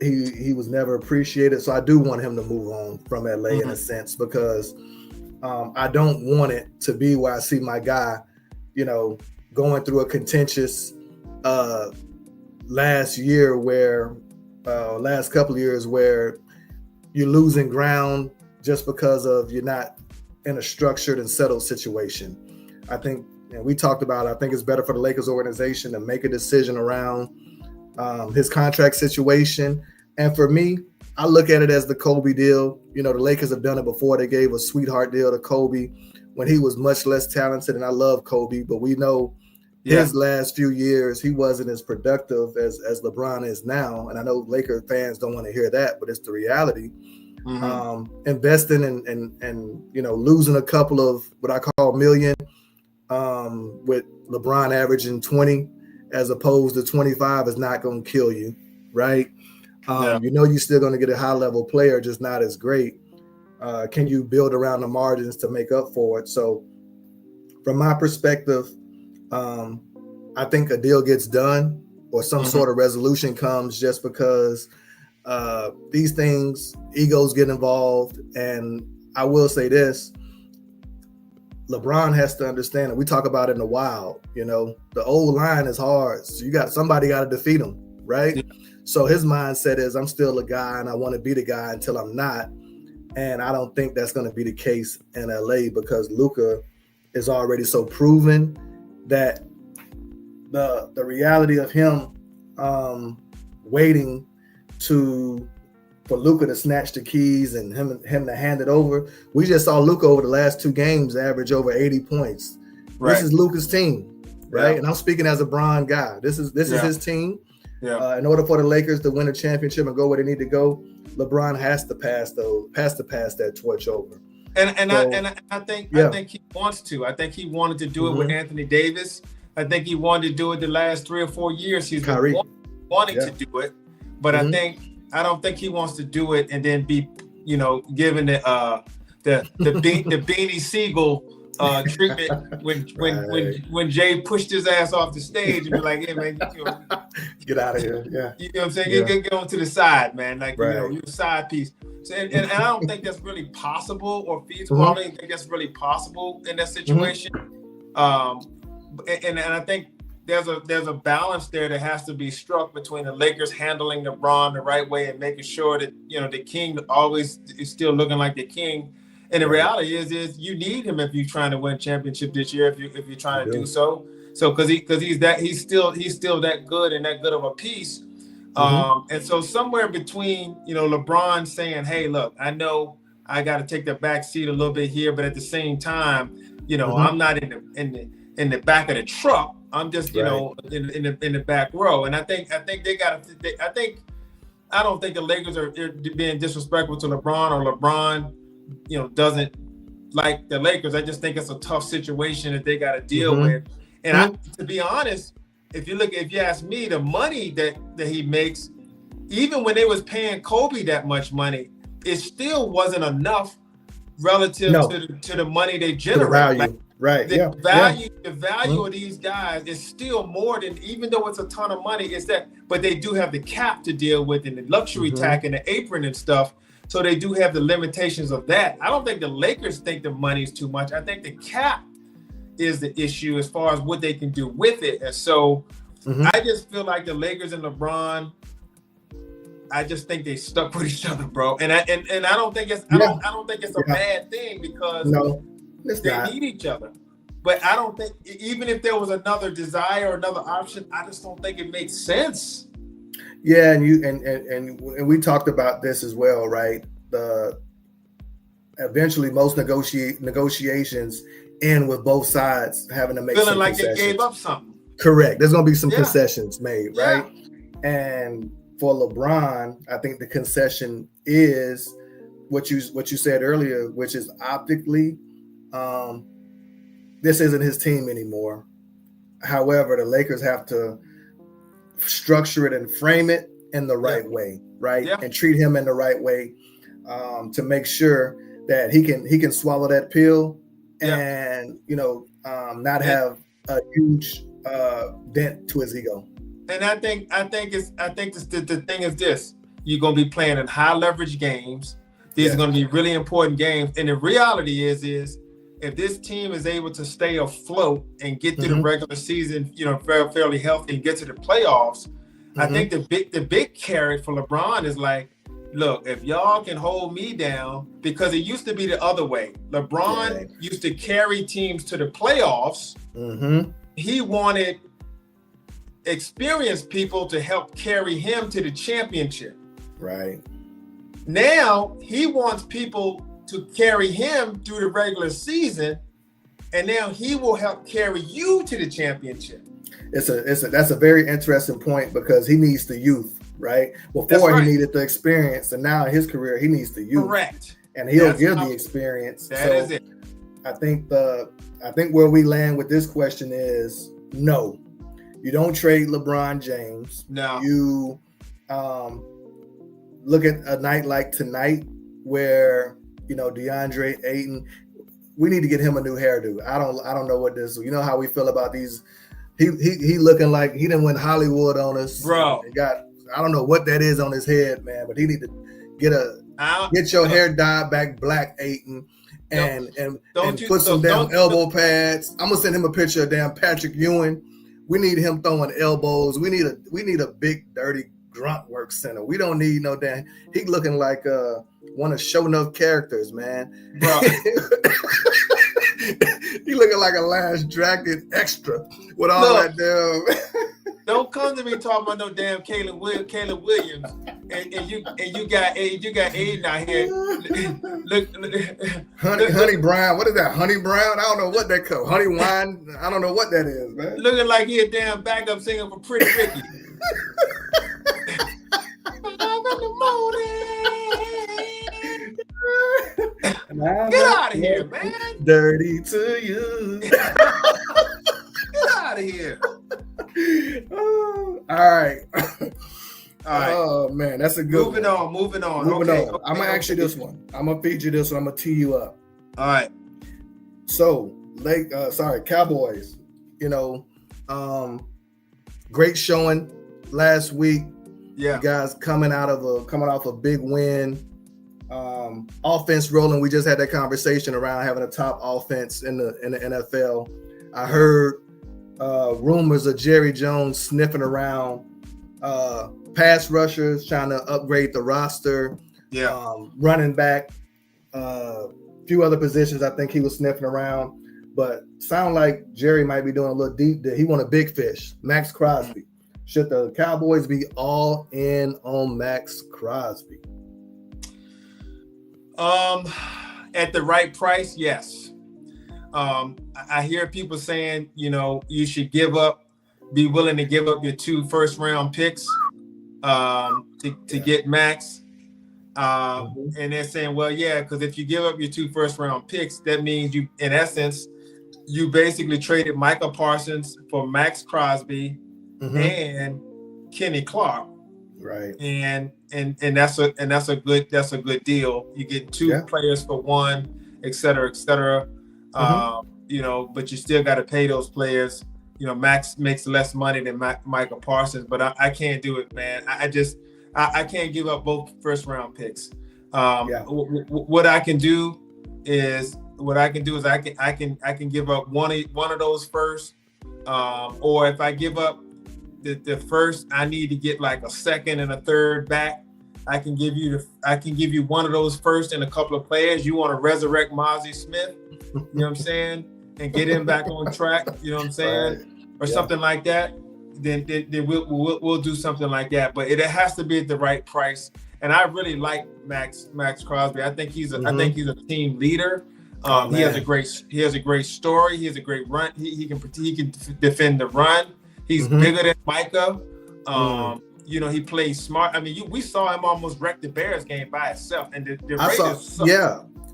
he was never appreciated. So I do want him to move on from LA in a sense, because I don't want it to be where I see my guy, you know, going through a contentious last couple of years where you're losing ground just because of you're not in a structured and settled situation. I think, and we talked about, I think it's better for the Lakers organization to make a decision around his contract situation. And for me, I look at it as the Kobe deal. You know, the Lakers have done it before. They gave a sweetheart deal to Kobe when he was much less talented, and I love Kobe, but we know his last few years, he wasn't as productive as LeBron is now. And I know Laker fans don't want to hear that, but it's the reality. Investing and you know, losing a couple of what I call million, with LeBron averaging 20 as opposed to 25 is not going to kill you, right? You know, you're still going to get a high level player, just not as great. Can you build around the margins to make up for it? So from my perspective, I think a deal gets done, or some sort of resolution comes, just because these things, egos get involved. And I will say this, LeBron has to understand, and we talk about it in the Wild, you know, the old line is hard. So somebody got to defeat him, right? So his mindset is, I'm still a guy, and I want to be the guy until I'm not. And I don't think that's going to be the case in LA, because Luka is already so proven that the reality of him waiting for Luka to snatch the keys and him to hand it over. We just saw Luka over the last 2 games average over 80 points. Right. This is Luka's team, right? Yeah. And I'm speaking as a Bron guy. This is his team. Yeah. In order for the Lakers to win a championship and go where they need to go, LeBron has to pass that torch over. And I think he wants to. I think he wanted to do it with Anthony Davis. I think he wanted to do it the last 3 or 4 years. He's been wanting to do it, but I don't think he wants to do it and then be giving the Beanie Siegel treatment when Jay pushed his ass off the stage and be like, hey man, get out of here. Yeah. You know what I'm saying? Yeah. Get on to the side, man. Like, right. You're a side piece. So, and I don't think that's really possible or feasible. I don't think that's really possible in that situation. And I think there's a balance there that has to be struck between the Lakers handling LeBron the right way and making sure that, the king always is still looking like the king. And the reality is you need him if you're trying to win championship this year, if you're trying to do so. So because he's still that good and that good of a piece. And so somewhere between, LeBron saying, hey, look, I know I got to take the back seat a little bit here, but at the same time, I'm not in the back of the truck. I'm just, in the back row. And I think they got to. I don't think the Lakers are being disrespectful to LeBron, or LeBron, doesn't like the Lakers. I just think it's a tough situation that they got to deal with. And to be honest, if you ask me, the money that he makes, even when they was paying Kobe that much money, it still wasn't enough relative to the money they generate. The value of these guys is still more than, even though it's a ton of money, it's that, but they do have the cap to deal with and the luxury tax and the apron and stuff. So they do have the limitations of that. I don't think the Lakers think the money's too much. I think the cap is the issue as far as what they can do with it. And so I just feel like the Lakers and LeBron, I just think they stuck with each other, bro. And I don't think it's I don't think it's a bad thing, because they need each other. But I don't think, even if there was another desire or another option, I just don't think it makes sense. Yeah, and we talked about this as well, right? Eventually most negotiations end with both sides having to make feeling like they gave up something. Correct. There's going to be some concessions made, right? And for LeBron, I think the concession is what you said earlier, which is optically, this isn't his team anymore. However, the Lakers have to structure it and frame it in the right way, right? And treat him in the right way, to make sure that he can swallow that pill and not have a huge dent to his ego. And I think the thing is this: you're gonna be playing in high leverage games. These are gonna be really important games. And the reality is if this team is able to stay afloat and get to the regular season, fairly healthy, and get to the playoffs, I think the big carrot for LeBron is like, look, if y'all can hold me down, because it used to be the other way. LeBron used to carry teams to the playoffs. He wanted experienced people to help carry him to the championship. Right. Now he wants people to carry him through the regular season, and now he will help carry you to the championship. That's a very interesting point, because he needs the youth, right? Before he needed the experience, and now in his career he needs the youth. Correct. And he'll give the experience. That is it. I think where we land with this question is no. You don't trade LeBron James. No. You look at a night like tonight where DeAndre Ayton, we need to get him a new hairdo. I don't know what this. You know how we feel about these. He looking like he didn't win Hollywood on us, bro. I don't know what that is on his head, man. But he need to get your hair dyed back black, Ayton, and put some damn elbow pads. I'm gonna send him a picture of damn Patrick Ewing. We need him throwing elbows. We need a big dirty grunt work center. We don't need no damn. He looking like one of Show Enough characters, man. Bro. He looking like a Last Dragon extra with all that damn. Don't come to me talking about no damn Caleb Williams, and you got Aiden out here. Look, Honey Brown. What is that? Honey Brown? I don't know what that called. Honey Wine. I don't know what that is, man. Looking like he a damn backup singer for Pretty Ricky. Get out of here, man. Dirty to you. Get out of here. All right. All right. Oh man, that's a good moving one. on. Moving on. I'm gonna ask you this one. I'm gonna feed you this one. I'm gonna tee you up. All right. So, Cowboys. Great showing last week. Yeah. You guys coming off a big win. Offense rolling. We just had that conversation around having a top offense in the NFL. I heard rumors of Jerry Jones sniffing around pass rushers, trying to upgrade the roster. Yeah. Running back, a few other positions. I think he was sniffing around, but sound like Jerry might be doing a little deep. He want a big fish, Max Crosby. Should the Cowboys be all in on Max Crosby? At the right price, yes. I hear people saying, you should be willing to give up your 2 first-round picks to get Max. And they're saying, well, yeah, because if you give up your 2 first-round picks, that means you, in essence, you basically traded Micah Parsons for Max Crosby and Kenny Clark. Right. And that's a good deal. You get 2 players for 1, et cetera, et cetera. But you still got to pay those players. Max makes less money than Micah Parsons, but I can't do it, man. I can't give up both first-round picks. What I can do is I can give up one of those first, or if I give up the first, I need to get like a second and a third back. I can give you one of those first and a couple of players. You want to resurrect Mozzie Smith, you know what I'm saying, and get him back on track, you know what I'm saying, or something like that. Then we'll do something like that. But it has to be at the right price. And I really like Max Crosby. I think he's a team leader. He has a great story. He has a great run. He can defend the run. He's bigger than Micah. He plays smart. I mean, we saw him almost wreck the Bears game by itself. And the Raiders.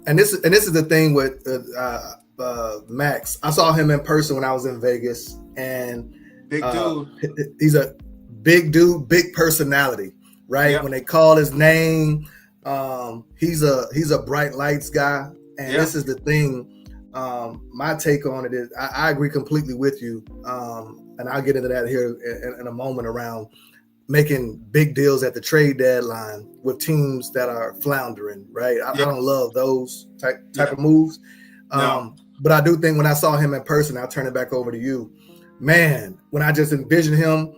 And this is the thing with Max. I saw him in person when I was in Vegas, and big dude. He's a big dude, big personality, right? Yep. When they call his name, he's a bright lights guy. And this is the thing. My take on it is I agree completely with you. And I'll get into that here in a moment around making big deals at the trade deadline with teams that are floundering, right? I don't love those type of moves. But I do think when I saw him in person, I'll turn it back over to you. Man, when I just envisioned him,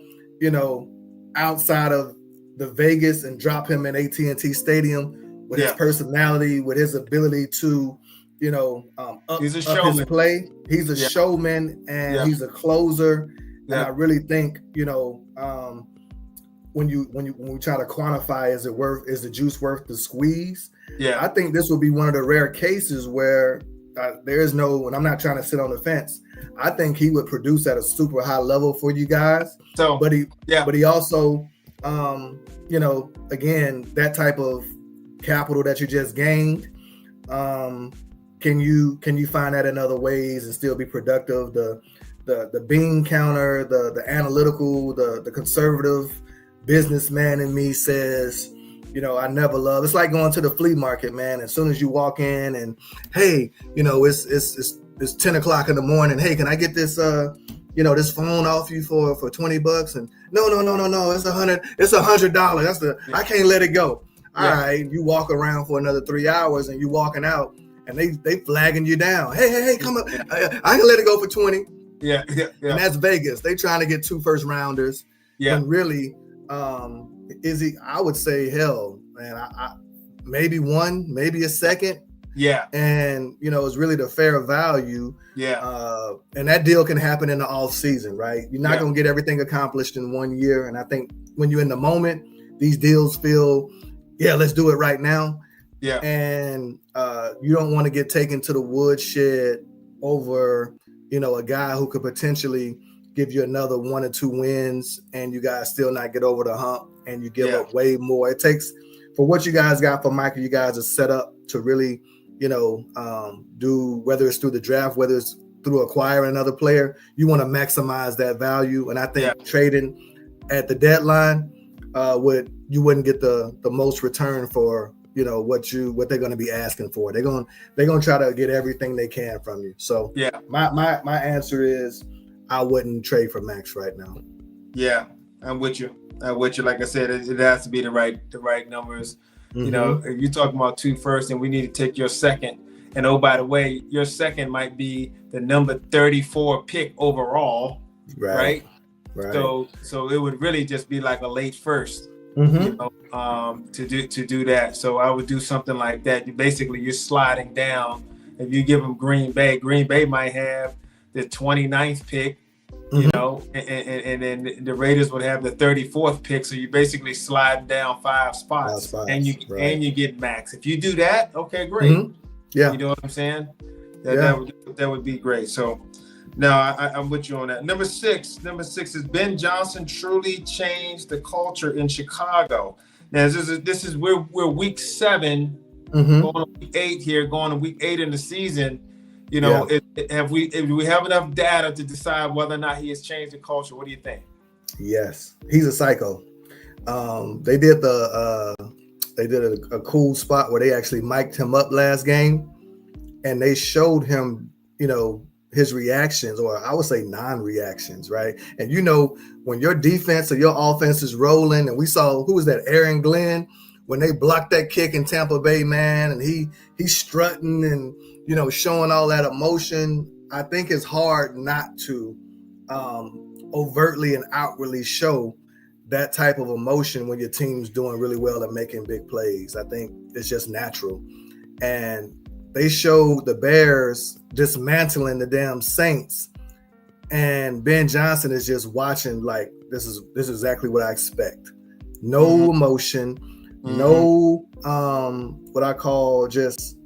outside of the Vegas and drop him in AT&T Stadium with his personality, with his ability to, up his play. He's a showman and he's a closer. And I really think, when we try to quantify, is the juice worth the squeeze? Yeah, I think this will be one of the rare cases where there is no, and I'm not trying to sit on the fence. I think he would produce at a super high level for you guys. So, but he also, again, that type of capital that you just gained, can you find that in other ways and still be productive? The bean counter, the analytical, the conservative businessman in me says, I never love. It's like going to the flea market, man. As soon as you walk in and, hey, it's 10 o'clock in the morning. Hey, can I get this this phone off you for $20? And no, it's $100. It's $100. I can't let it go. All right, you walk around for another 3 hours and you walking out and they flagging you down. Hey, come up. I can let it go for 20. Yeah. And that's Vegas. They trying to get 2 first rounders. Yeah. And really, I would say, hell, man, I maybe 1, maybe a second. Yeah. And, it's really the fair value. Yeah. And that deal can happen in the off season, right? You're not going to get everything accomplished in 1 year. And I think when you're in the moment, these deals feel, let's do it right now. Yeah. And you don't want to get taken to the woodshed over, a guy who could potentially give you another 1 or 2 wins and you guys still not get over the hump and you give up way more. It takes, for what you guys got for Michael, you guys are set up to really, do, whether it's through the draft, whether it's through acquiring another player, you want to maximize that value. And I think trading at the deadline, you wouldn't get the most return for what they're going to be asking for. They're going to try to get everything they can from you. So yeah, my answer is I wouldn't trade for Max right now. Yeah, I'm with you. Like I said, it has to be the right numbers. Mm-hmm. If you're talking about 2 first, and we need to take your second. And oh, by the way, your second might be the number 34 pick overall, right? So it would really just be like a late first, to do that. So I would do something like that. You're sliding down. If you give them Green Bay might have the 29th pick, and then the Raiders would have the 34th pick. So you basically slide down 5 spots, and you get Max. If you do that, okay, great. Mm-hmm. Yeah, you know what I'm saying? That would be great. So now I'm with you on that. Number six is Ben Johnson truly changed the culture in Chicago. Now this is we're week 7, going to week 8 here, going to week 8 in the season. Do we have enough data to decide whether or not he has changed the culture? What do you think? Yes, he's a psycho. They did a cool spot where they actually mic'd him up last game, and they showed him, his reactions, or I would say non-reactions, right? And when your defense or your offense is rolling, and we saw, who was that, Aaron Glenn, when they blocked that kick in Tampa Bay, man, and he's strutting and showing all that emotion. I think it's hard not to overtly and outwardly show that type of emotion when your team's doing really well and making big plays. I think it's just natural. And they showed the Bears dismantling the damn Saints, and Ben Johnson is just watching like, this is exactly what I expect. No emotion, no what I call just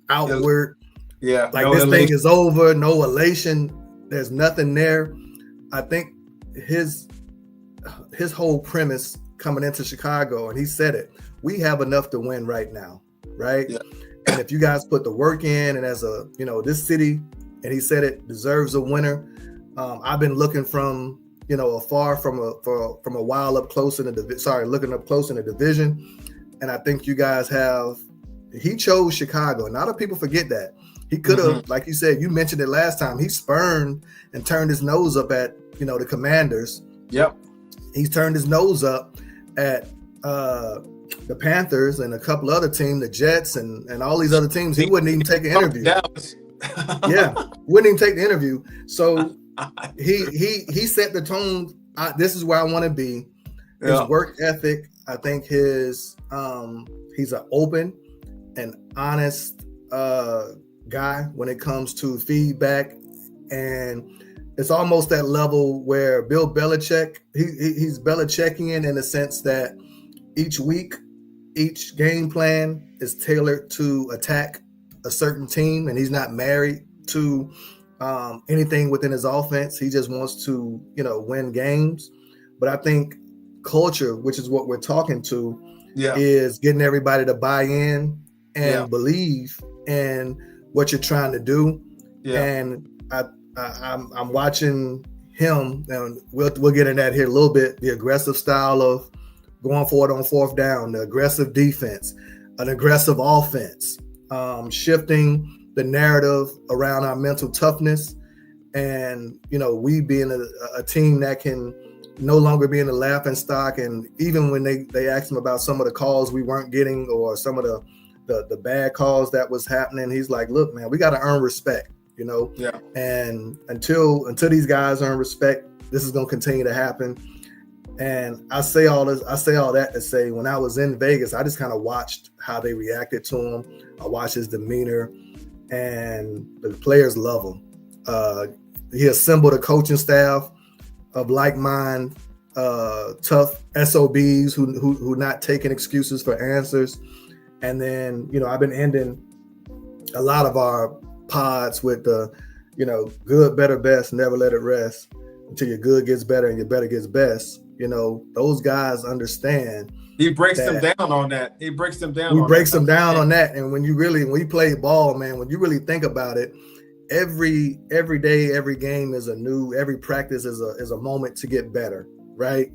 outward. Yeah, like no this elation. Thing is over, no elation. There's nothing there. I think his whole premise coming into Chicago, and he said it, we have enough to win right now, right? Yeah. And if you guys put the work in, and as this city, and he said it, deserves a winner. I've been looking from afar, from a while up close in the looking up close in the division, and I think you guys have. He chose Chicago, and a lot of people forget that. He could have, like you said, you mentioned it last time, he spurned and turned his nose up at the Commanders. Yep. He's turned his nose up at the Panthers and a couple other teams, the Jets and all these other teams. He wouldn't even take an interview. Yeah, wouldn't even take the interview. So he set the tone. This is where I want to be. His work ethic. I think he's an open and honest guy when it comes to feedback, and it's almost that level where Bill Belichick, he's Belichickian in the sense that each week, each game plan is tailored to attack a certain team, and he's not married to anything within his offense. He just wants to, win games. But I think culture, which is what we're talking to, is getting everybody to buy in and believe in what you're trying to do. Yeah. And I'm watching him, and we'll get in that here a little bit. The aggressive style of going forward on 4th down, the aggressive defense, an aggressive offense, shifting the narrative around our mental toughness, and we being a team that can no longer be in the laughing stock. And even when they asked him about some of the calls we weren't getting, or some of the bad calls that was happening, he's like, look, man, we got to earn respect, and until these guys earn respect, this is going to continue to happen. And I say all that to say, when I was in Vegas, I just kind of watched how they reacted to him. I watched his demeanor, and the players love him. He assembled a coaching staff of like-minded, tough SOBs who not taking excuses for answers. And then, I've been ending a lot of our pods with the, good, better, best, never let it rest until your good gets better and your better gets best. Those guys understand. He breaks them down on that. He breaks them down on that. And when we play ball, man, when you really think about it, every day, every game is every practice is a moment to get better, right?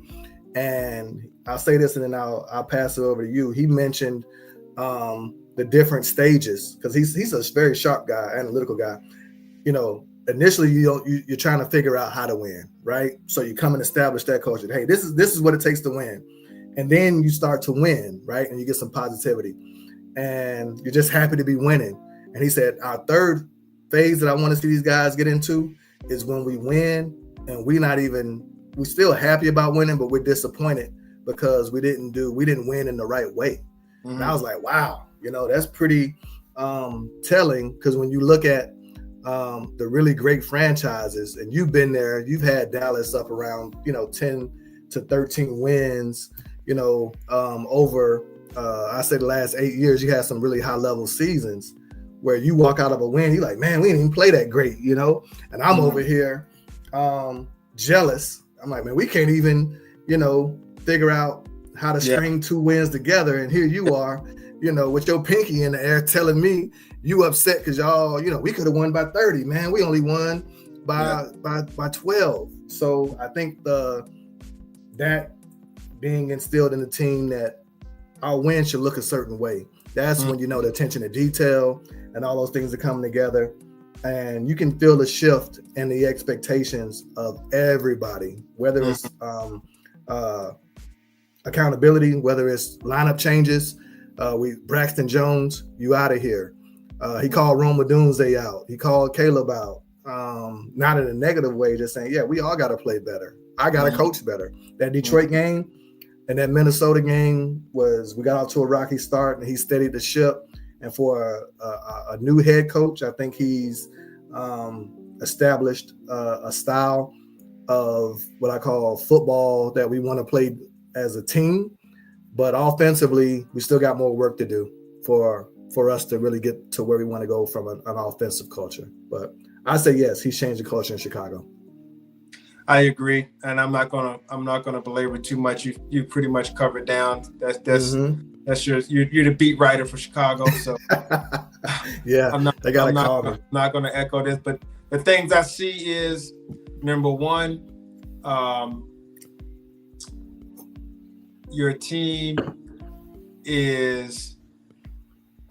And I'll say this, and then I'll pass it over to you. He mentioned the different stages, because he's a very sharp guy, analytical guy. You know, initially you're trying to figure out how to win, right? So you come and establish that culture. Hey, this is what it takes to win, and then you start to win, right? And you get some positivity, and you're just happy to be winning. And he said our third phase that I want to see these guys get into is when we win and we're still happy about winning, but we're disappointed because we didn't win in the right way. Mm-hmm. And I was like, wow, you know, that's pretty telling, because when you look at the really great franchises, and you've been there, you've had Dallas up around, you know, 10 to 13 wins, you know, over I say the last 8 years, you had some really high level seasons where you walk out of a win, you're like, man, we didn't even play that great, you know? And I'm over here jealous. I'm like, man, we can't even, you know, figure out how to string 2 wins together. And here you are, you know, with your pinky in the air telling me you upset because y'all, you know, we could have won by 30, man. We only won by 12. So I think that being instilled in the team that our win should look a certain way. That's when you know the attention to detail and all those things are coming together. And you can feel the shift in the expectations of everybody, whether it's accountability, whether it's lineup changes. Braxton Jones, you out of here. He called Rome Odunze out. He called Caleb out. Not in a negative way, just saying, yeah, we all got to play better. I got to coach better. That Detroit game and that Minnesota game we got off to a rocky start, and he steadied the ship. And for a new head coach, I think he's established a style of what I call football that we want to play as a team. But offensively, we still got more work to do for us to really get to where we want to go from an offensive culture. But I say yes, he's changed the culture in Chicago. I agree, and I'm not gonna belabor too much. You pretty much covered down. That's you're the beat writer for Chicago, so yeah. I'm not gonna echo this, but the things I see is, number one, your team is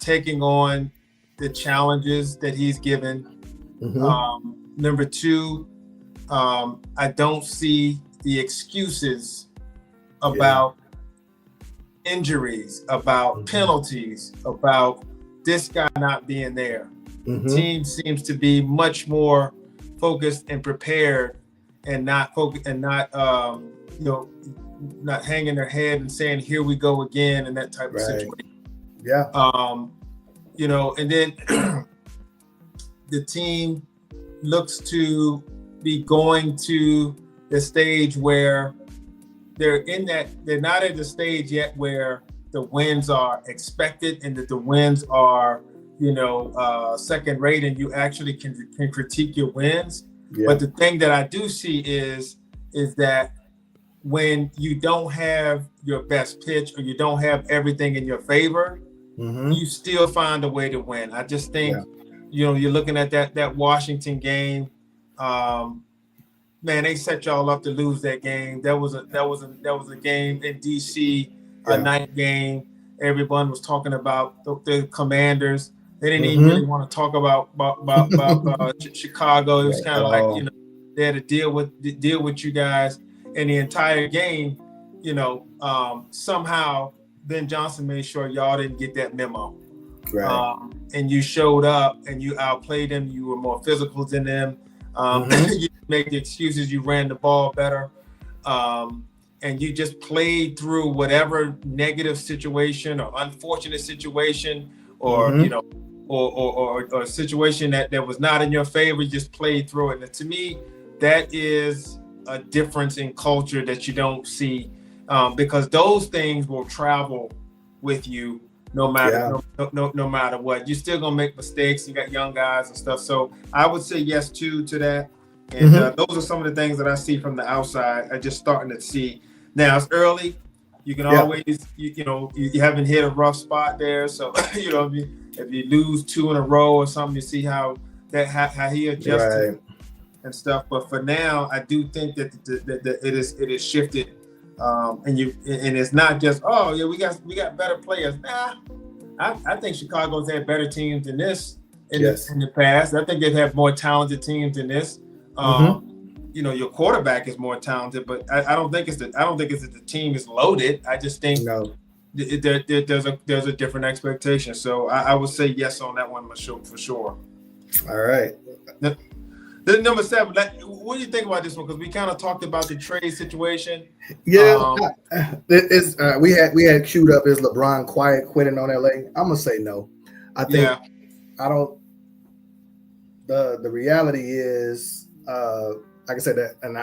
taking on the challenges that he's given. Number two, I don't see the excuses about injuries, about penalties, about this guy not being there. The team seems to be much more focused and prepared, and not not hanging their head and saying, here we go again, and that type of situation. Yeah. You know, and then the team looks to be going to the stage where they're not at the stage yet where the wins are expected and that the wins are, second rate, and you actually can critique your wins. Yeah. But the thing that I do see is that when you don't have your best pitch or you don't have everything in your favor, you still find a way to win. I just think, you're looking at that Washington game. Man, they set y'all up to lose that game. That was a game in DC, a night game. Everyone was talking about the Commanders. They didn't even really want to talk about Chicago. It was kind of like, they had to deal with you guys. And the entire game, somehow Ben Johnson made sure y'all didn't get that memo. Right. And you showed up and you outplayed them. You were more physical than them. You make the excuses. You ran the ball better. And you just played through whatever negative situation or unfortunate situation or, or a situation that was not in your favor. You just played through it. And to me, that is a difference in culture that you don't see, because those things will travel with you no matter no matter what. You're still gonna make mistakes. You got young guys and stuff. So I would say yes to that. And those are some of the things that I see from the outside. I'm just starting to see. Now it's early. You can always, you haven't hit a rough spot there. So if you lose 2 in a row or something, you see how he adjusted and stuff. But for now, I do think that it is shifted and it's not just, oh yeah, we got better players. Nah, I think Chicago's had better teams than this in the past. I think they've had more talented teams than this. Your quarterback is more talented, but I don't think it's that the team is loaded. I just think there's a different expectation. So I would say yes on that one for sure. All right. Then number 7. What do you think about this one? Because we kind of talked about the trade situation. Yeah, we had queued up, is LeBron quiet quitting on LA? I'm gonna say no. I think I don't. The reality is, like I said, that, and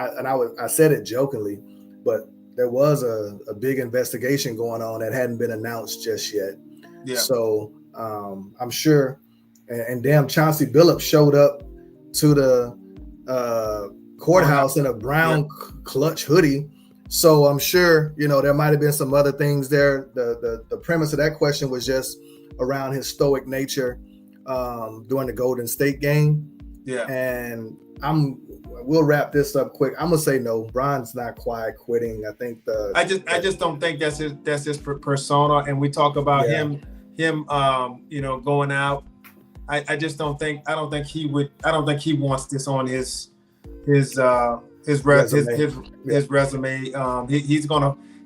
I said it jokingly, but there was a big investigation going on that hadn't been announced just yet. Yeah. So I'm sure, and damn, Chauncey Billups showed up to the courthouse in a brown clutch hoodie. So I'm sure, there might have been some other things there. The premise of that question was just around his stoic nature during the Golden State game. Yeah. And we'll wrap this up quick. I'm gonna say no. Bron's not quiet quitting. I think I just don't think that's his persona. And we talk about him going out. I don't think he wants this on his resume.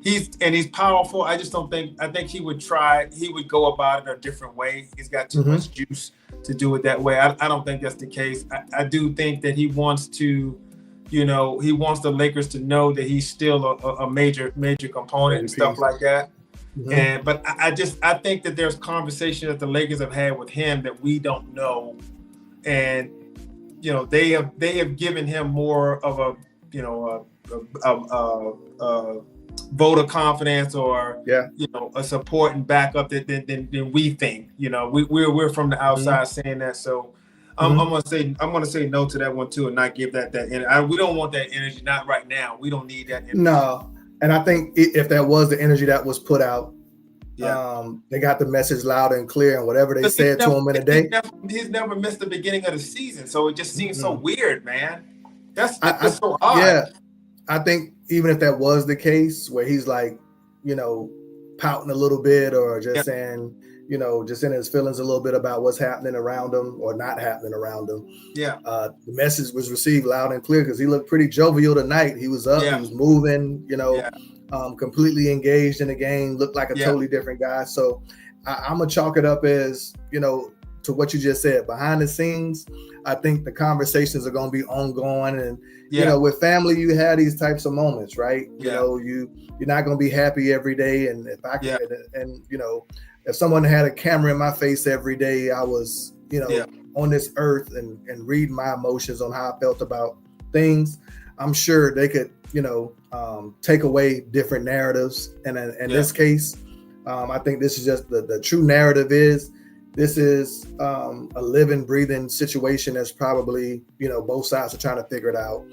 He's powerful. I think he would go about it a different way. He's got too much juice to do it that way. I don't think that's the case. I do think that he wants to, he wants the Lakers to know that he's still a major component and stuff like that. Mm-hmm. But I think that there's conversation that the Lakers have had with him that we don't know, and they have given him more of a vote of confidence or a support and backup than we think. We're from the outside saying that. So I'm gonna say no to that one too, and not give that energy. We don't want that energy. Not right now. We don't need that energy. No. And I think if that was the energy that was put out, they got the message loud and clear, and whatever they said to him in a day. He's never missed the beginning of the season, so it just seems so weird, man. That's so odd. Yeah, I think even if that was the case, where he's like, pouting a little bit or just saying, just in his feelings a little bit about what's happening around him or not happening around him. Yeah. The message was received loud and clear because he looked pretty jovial tonight. He was up, he was moving, completely engaged in the game, looked like a totally different guy. So I'm going to chalk it up as, to what you just said. Behind the scenes, I think the conversations are going to be ongoing. And, with family, you have these types of moments, right? You're not going to be happy every day. And if I can, if someone had a camera in my face every day, I was, on this earth and read my emotions on how I felt about things, I'm sure they could, take away different narratives. And in this case, I think this is just the true narrative is this is a living, breathing situation that's probably, both sides are trying to figure it out.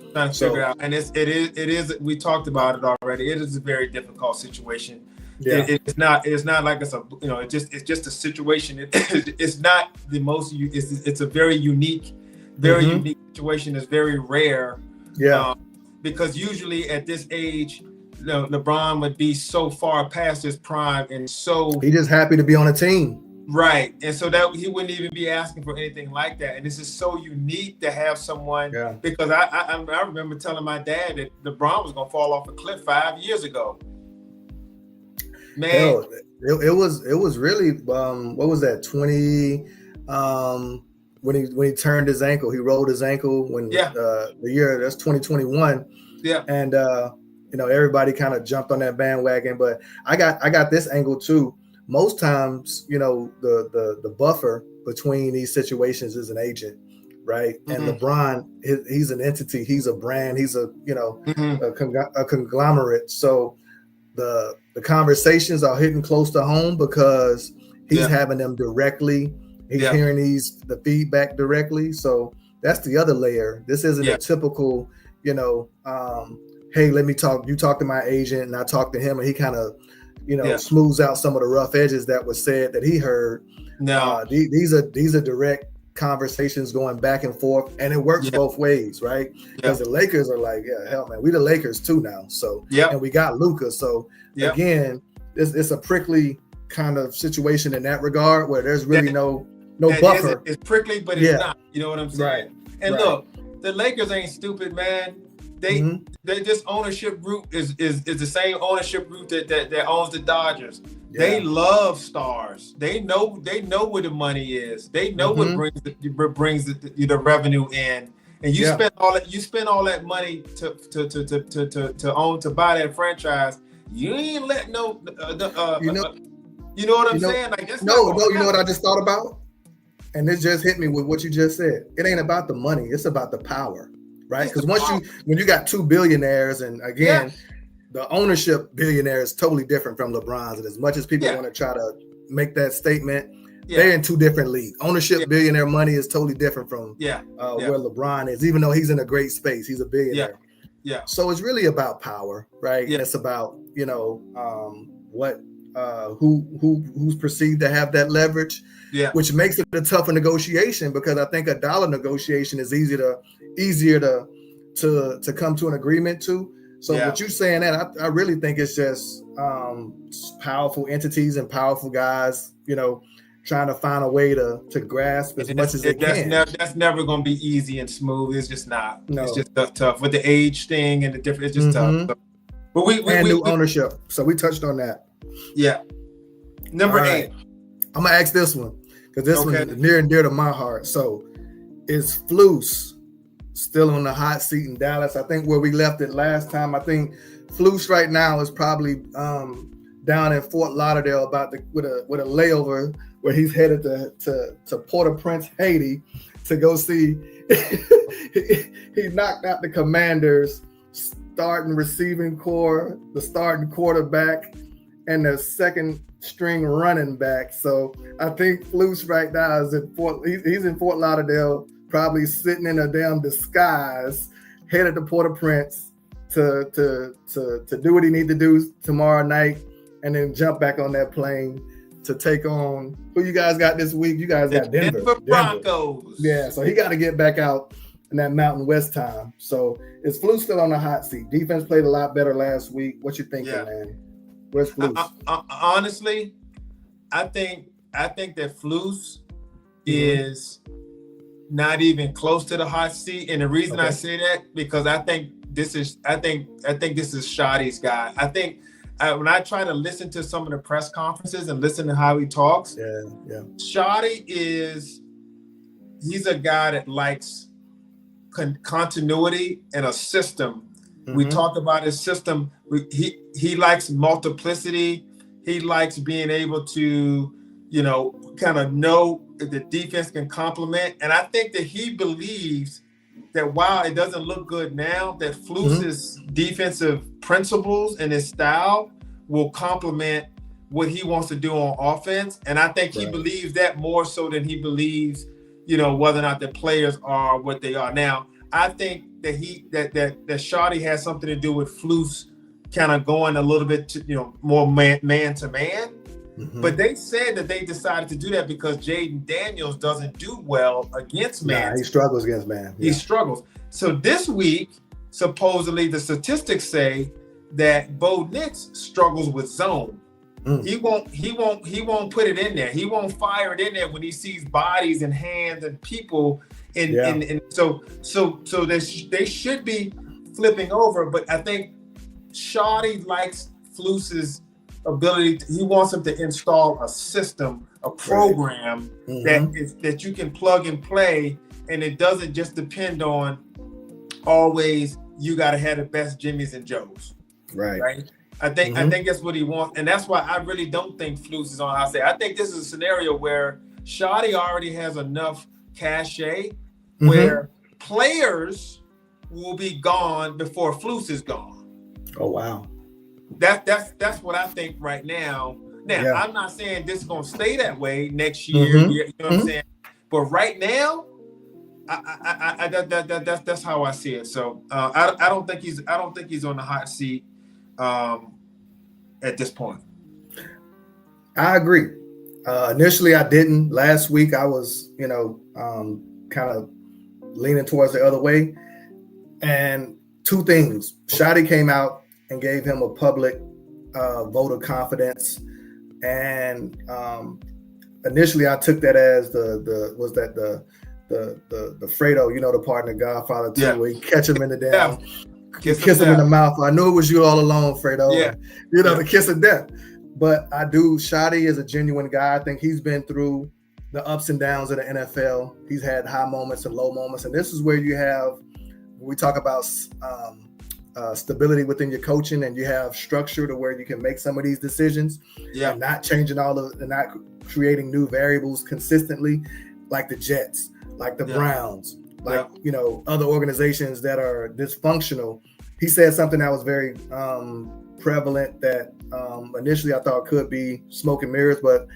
And it is, we talked about it already. It is a very difficult situation. Yeah. It's not like it's it's just a situation. It's not the most, it's a very unique situation. It's very rare. Yeah. Because usually at this age, LeBron would be so far past his prime, and so he just happy to be on a team. Right. And so that he wouldn't even be asking for anything like that. And this is so unique to have someone, because I remember telling my dad that LeBron was going to fall off a cliff 5 years ago. Man. Hell, it was really, what was that, 20, when he turned his ankle, he rolled his ankle when the year, that's 2021. Yeah. And, everybody kind of jumped on that bandwagon, but I got this angle too. Most times, the buffer between these situations is an agent, right? Mm-hmm. And LeBron, he's an entity, he's a brand, he's a conglomerate. So the conversations are hitting close to home because he's having them directly. He's hearing the feedback directly. So that's the other layer. This isn't a typical, hey, let me talk. You talk to my agent, and I talk to him, and he kind of, smooths out some of the rough edges that was said that he heard. No, these are direct conversations going back and forth, and it works both ways, right? Because the Lakers are like, yeah, hell, man, we the Lakers too now. So, and we got Luka. So again, it's a prickly kind of situation in that regard where there's really no buffer. It's prickly, but it's not. You know what I'm saying? Right. And look, the Lakers ain't stupid, man. This ownership group is the same ownership group that owns the Dodgers. They love stars. They know where the money is. They know what brings the revenue in. And you spend all that money to buy that franchise. You ain't let you know what I'm saying? Like that's you know what I just thought about? And this just hit me with what you just said. It ain't about the money, it's about the power. Right? Because when you got two billionaires, and again, the ownership billionaire is totally different from LeBron's. And as much as people want to try to make that statement, they're in two different leagues. Ownership billionaire money is totally different from where LeBron is, even though he's in a great space. He's a billionaire. So it's really about power, right? And it's about, who's perceived to have that leverage, which makes it a tougher negotiation, because I think a dollar negotiation is easier to come to an agreement to. So what you're saying, that I really think it's just powerful entities and powerful guys, trying to find a way to grasp as much as they can. That's never going to be easy and smooth. It's just not. No. It's just tough with the age thing and the different. It's just tough. So, but we new ownership. So we touched on that. Yeah. Number 8. I'm gonna ask this one because this one is near and dear to my heart. So, is Flus still on the hot seat in Dallas? I think where we left it last time. I think Flus right now is probably down in Fort Lauderdale with a layover where he's headed to Port-au-Prince, Haiti, to go see. He knocked out the Commanders starting receiving core, the starting quarterback, and the second string running back. So I think Flus right now is he's in Fort Lauderdale, probably sitting in a damn disguise, headed to Port-au-Prince to do what he needs to do tomorrow night, and then jump back on that plane to take on who you guys got this week. You guys got Denver Broncos. Yeah, so he got to get back out in that Mountain West time. So is Flus still on the hot seat? Defense played a lot better last week. What you thinking, man? Where's Flus? Honestly, I think that Flus is not even close to the hot seat, and the reason I say that because I think this is Shotty's guy. I think when I try to listen to some of the press conferences and listen to how he talks, Shotty he's a guy that likes continuity and a system. We talked about his system. He likes multiplicity. He likes being able to, kind of know if the defense can complement. And I think that he believes that while it doesn't look good now, that Flus's defensive principles and his style will complement what he wants to do on offense. And I think he believes that more so than he believes, whether or not the players are what they are now. I think that that Shotty has something to do with Flus kind of going a little bit to, more man to man. But they said that they decided to do that because Jaden Daniels doesn't do well against man. He struggles against man. He struggles. So this week, supposedly the statistics say that Bo Nix struggles with zone. He won't put it in there. He won't fire it in there when he sees bodies and hands and people. And so they should be flipping over. But I think Shotty likes Flus's ability. He wants him to install a system, a program that you can plug and play, and it doesn't just depend on always you got to have the best Jimmys and Joes. Right. I think that's what he wants, and that's why I really don't think Flus is on hot seat. I think this is a scenario where Shotty already has enough cachet where players will be gone before Flus is gone. Oh wow. That's what I think right now. Now I'm not saying this is gonna stay that way next year. You know what I'm saying? But right now, that's how I see it. So I don't think he's on the hot seat at this point. I agree. Initially, I didn't. Last week, I was, kind of leaning towards the other way. And two things. Shotty came out and gave him a public vote of confidence. And initially, I took that as the Fredo, the partner, Godfather 2, where you catch him in the damn, kiss him in the mouth. I knew it was you all along, Fredo. Yeah. And, the kiss of death. But Shotty is a genuine guy. I think he's been through the ups and downs of the NFL. He's had high moments and low moments. And this is where you have, when we talk about stability within your coaching, and you have structure to where you can make some of these decisions and not changing and not creating new variables consistently, like the Jets, like the Browns, like, other organizations that are dysfunctional. He said something that was very prevalent that initially I thought could be smoke and mirrors, but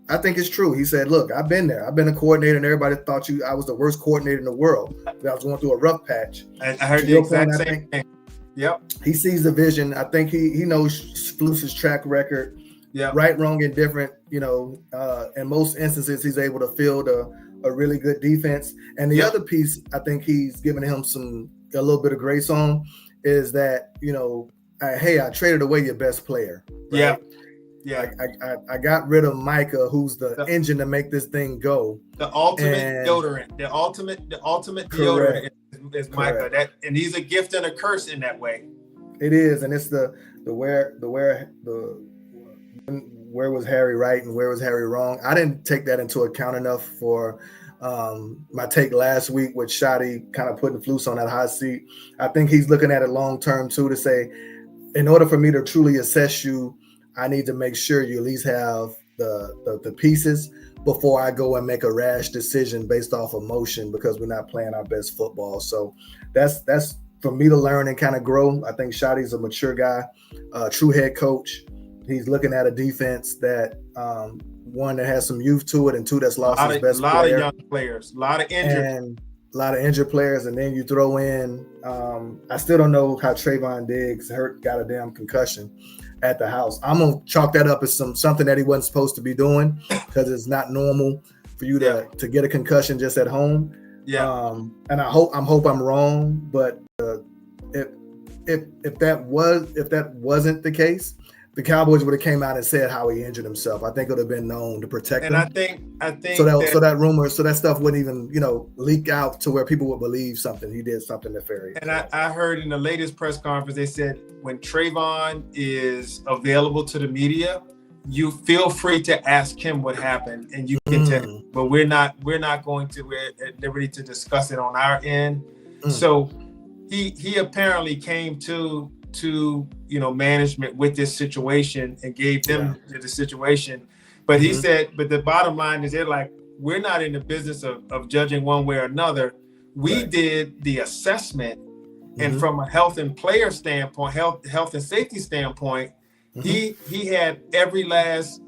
I think it's true. He said, look, I've been there. I've been a coordinator, and everybody thought I was the worst coordinator in the world. I was going through a rough patch. I heard the exact same thing. Yep. He sees the vision. I think he knows Fluce's track record. Yeah. Right, wrong, and different. In most instances, he's able to field a really good defense. And the other piece, I think he's giving him a little bit of grace on, is that I traded away your best player. Right? Yeah. I got rid of Micah, who's the engine to make this thing go. The ultimate deodorant. The ultimate deodorant is Micah. And he's a gift and a curse in that way. It is, and it's the where was Harry right and where was Harry wrong. I didn't take that into account enough for my take last week with Shotty kind of putting Fluce on that hot seat. I think he's looking at it long term too, to say, in order for me to truly assess you, I need to make sure you at least have the pieces before I go and make a rash decision based off emotion, because we're not playing our best football. So that's for me to learn and kind of grow. I think Shotty's a mature guy, true head coach. He's looking at a defense that one that has some youth to it, and two that's lost his best player. A lot of young players, a lot of injured players, and then you throw in. I still don't know how Trayvon Diggs got a damn concussion at the house. I'm gonna chalk that up as something that he wasn't supposed to be doing, because it's not normal for you to get a concussion just at home. Yeah. And I hope I'm wrong, but if that wasn't the case, the Cowboys would have came out and said how he injured himself. I think it would have been known to protect him. And I think so that stuff wouldn't even leak out to where people would believe he did something nefarious. And I heard in the latest press conference, they said when Trayvon is available to the media, you feel free to ask him what happened, and you can tell him. But we're not going to. We're at liberty to discuss it on our end. So he apparently came to management with this situation and gave them the situation. But he said, but the bottom line is, they're like, we're not in the business of judging one way or another. We did the assessment, and from a health and player standpoint, health and safety standpoint, he had every last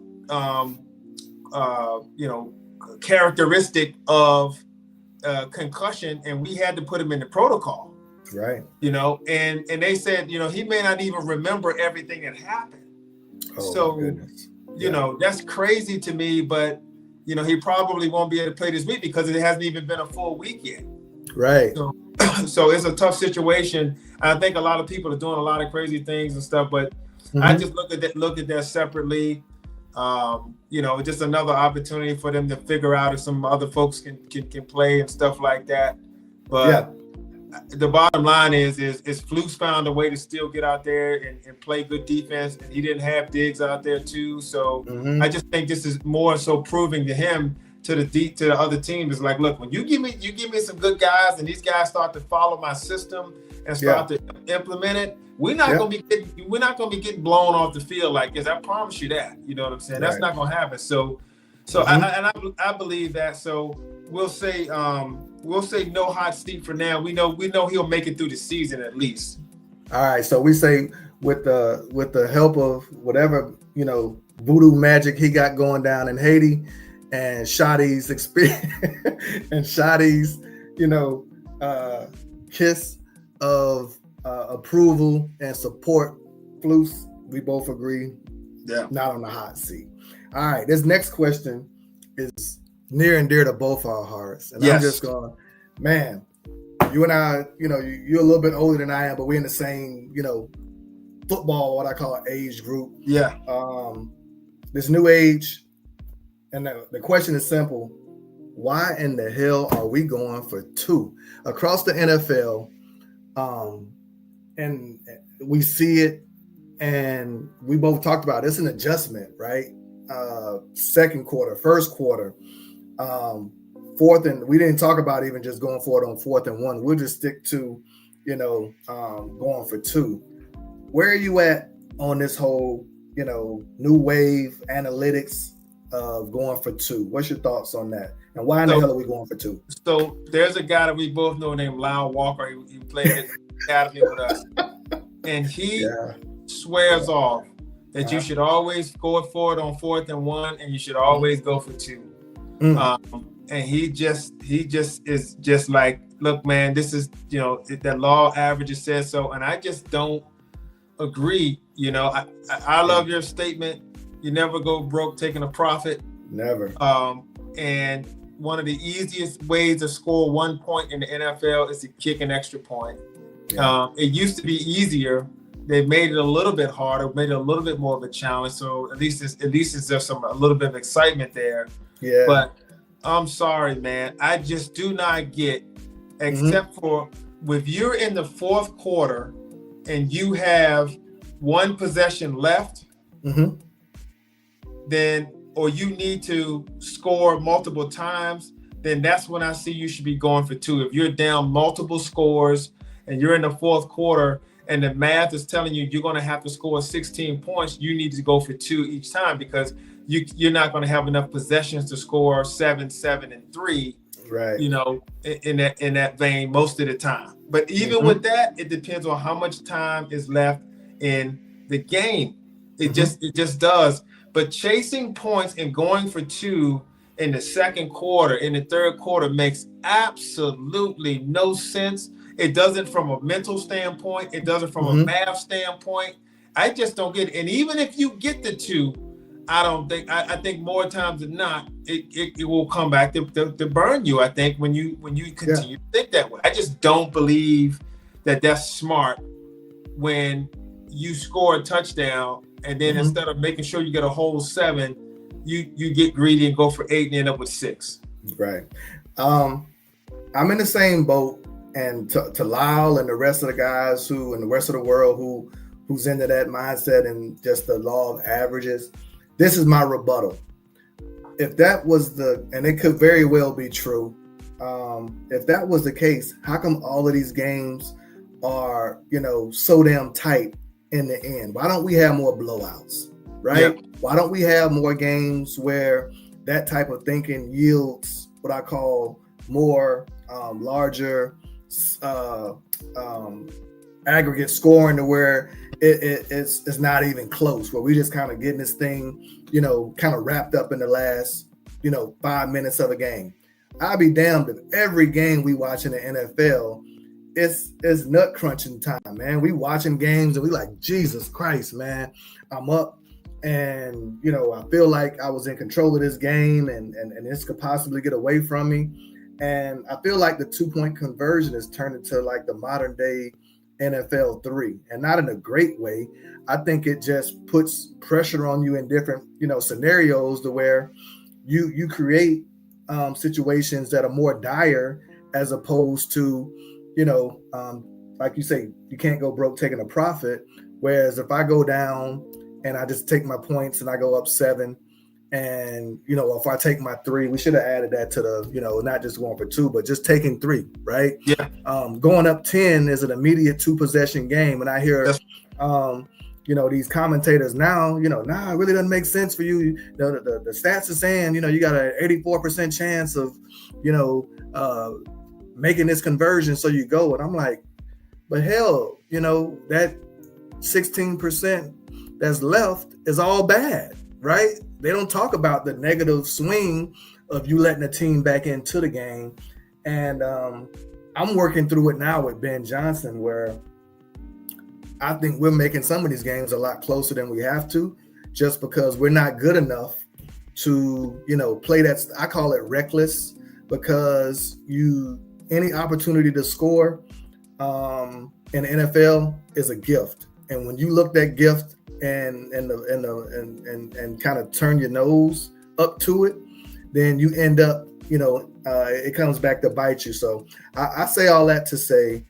characteristic of concussion, and we had to put him in the protocol. Right. And they said, he may not even remember everything that happened. Oh, so, that's crazy to me, but, he probably won't be able to play this week because it hasn't even been a full week yet. Right. So it's a tough situation. I think a lot of people are doing a lot of crazy things and stuff, but I just look at that separately. Just another opportunity for them to figure out if some other folks can play and stuff like that. But the bottom line is Fluce found a way to still get out there and play good defense, and he didn't have Diggs out there too. So I just think this is more so proving to him, to the other teams, is like, look, when you give me some good guys, and these guys start to follow my system and start to implement it, we're not gonna be getting blown off the field like this. I promise you that. You know what I'm saying? That's not gonna happen. So I believe that. So we'll say no hot seat for now. We know he'll make it through the season at least. All right. So we say with the help of whatever voodoo magic he got going down in Haiti, and Shotty's experience and Shotty's kiss of approval and support, Fluce, we both agree Yeah. Not on the hot seat. All right. This next question is near and dear to both our hearts. And I'm just going, man, you and I, you're a little bit older than I am, but we're in the same, football, what I call age group. Yeah. This new age. And the question is simple. Why in the hell are we going for 2 across the NFL? And we see it, and we both talked about it. It's an adjustment, right? Second quarter, first quarter, fourth, and we didn't talk about even just going for it on 4th and 1. We'll just stick to, going for 2. Where are you at on this whole, new wave analytics of going for 2? What's your thoughts on that? And why in the hell are we going for 2? So there's a guy that we both know named Lyle Walker. He played at the Academy with us. And he swears off that you should always go for it on 4th and 1, and you should always go for 2. And he just is just like, look, man, this is, that law averages says so. And I just don't agree. I love your statement. You never go broke taking a profit. Never. And one of the easiest ways to score 1 point in the NFL is to kick an extra point. Yeah. It used to be easier. They made it a little bit harder, made it a little bit more of a challenge. So at least there's a little bit of excitement there. Yeah. But I'm sorry, man. I just do not get, except for if you're in the 4th quarter and you have 1 possession left, then, or you need to score multiple times, then that's when I see you should be going for 2. If you're down multiple scores and you're in the 4th quarter and the math is telling you you're going to have to score 16 points, you need to go for 2 each time, because you're not going to have enough possessions to score 7, 7, and 3. Right. In that vein most of the time. But even with that, it depends on how much time is left in the game. It just does. But chasing points and going for 2 in the 2nd quarter, in the 3rd quarter, makes absolutely no sense. It doesn't from a mental standpoint. It doesn't from a math standpoint. I just don't get it. And even if you get the 2, I think more times than not, it will come back to burn you. I think when you continue to think that way. I just don't believe that that's smart when you score a touchdown and then instead of making sure you get a whole 7, you get greedy and go for 8 and end up with 6. Right. I'm in the same boat, and to Lyle and the rest of the guys and the rest of the world who's into that mindset and just the law of averages, this is my rebuttal. If that was and it could very well be true, if that was the case, how come all of these games are, so damn tight in the end? Why don't we have more blowouts, right? Yeah. Why don't we have more games where that type of thinking yields what I call more larger aggregate scoring, to where it's not even close, where we just kind of getting this thing, kind of wrapped up in the last, 5 minutes of a game. I'd be damned if every game we watch in the NFL, it's nut crunching time, man. We watching games and we like, Jesus Christ, man, I'm up and, I feel like I was in control of this game and this could possibly get away from me. And I feel like the 2-point conversion is turned into like the modern day NFL 3, and not in a great way. I think it just puts pressure on you in different, scenarios, to where you create situations that are more dire, as opposed to, like you say, you can't go broke taking a profit. Whereas if I go down and I just take my points and I go up 7, and, if I take my 3, we should have added that to the, not just going for 2, but just taking 3, right? Yeah. Going up 10 is an immediate 2-possession game. And I hear, these commentators now, it really doesn't make sense for you. The stats are saying, you got an 84% chance of, making this conversion. So you go, and I'm like, but hell, that 16% that's left is all bad, right? They don't talk about the negative swing of you letting a team back into the game. And I'm working through it now with Ben Johnson, where I think we're making some of these games a lot closer than we have to. just because we're not good enough to, play that. I call it reckless, because any opportunity to score in the NFL is a gift. And when you look that gift and kind of turn your nose up to it, then you end up, it comes back to bite you. So I say all that to say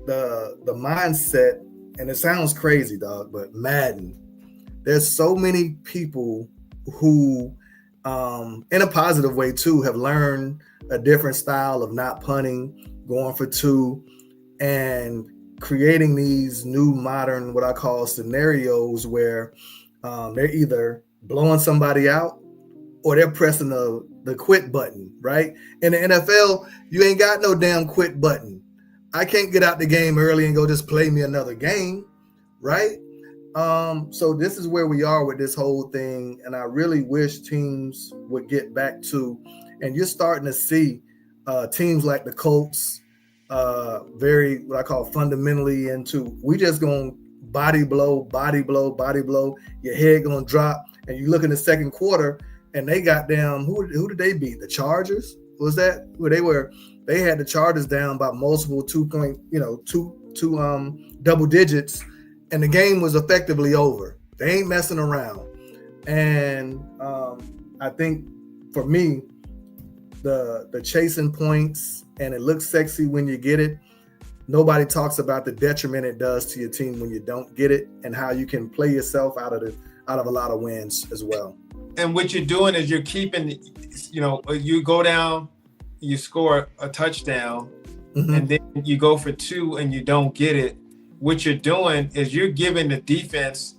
the mindset, and it sounds crazy, dog, but Madden, there's so many people who, in a positive way too, have learned a different style of not punting, going for two, and creating these new modern, what I call scenarios, where they're either blowing somebody out or they're pressing the quit button, right? In the NFL, you ain't got no damn quit button. I can't get out the game early and go just play me another game, right? So this is where we are with this whole thing, and I really wish teams would get back to, and you're starting to see teams like the Colts, very, what I call fundamentally into, we just gonna body blow, your head gonna drop, and you look in the second quarter, and they got down, who did they beat? The Chargers? Was that where they had the Chargers down by multiple two double digits, and the game was effectively over. They ain't messing around. And I think for me, the chasing points, and it looks sexy when you get it. Nobody talks about the detriment it does to your team when you don't get it, and how you can play yourself out of a lot of wins as well. And what you're doing is you're keeping, you go down, you score a touchdown, and then you go for two and you don't get it. What you're doing is you're giving the defense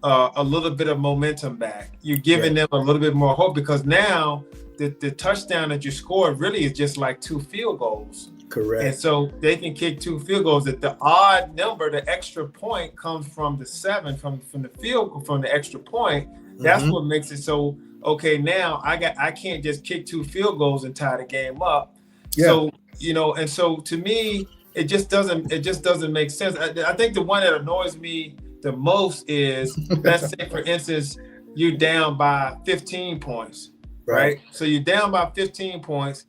a little bit of momentum back. You're giving them a little bit more hope, because now the touchdown that you scored really is just like 2 field goals. Correct. And so they can kick 2 field goals. That the odd number, the extra point, comes from the 7 from the extra point. That's what makes it so, okay, now I can't just kick 2 field goals and tie the game up. Yeah. So, and so to me, it just doesn't make sense. I think the one that annoys me the most is, let's say, for instance, you're down by 15 points, right? So you're down by 15 points,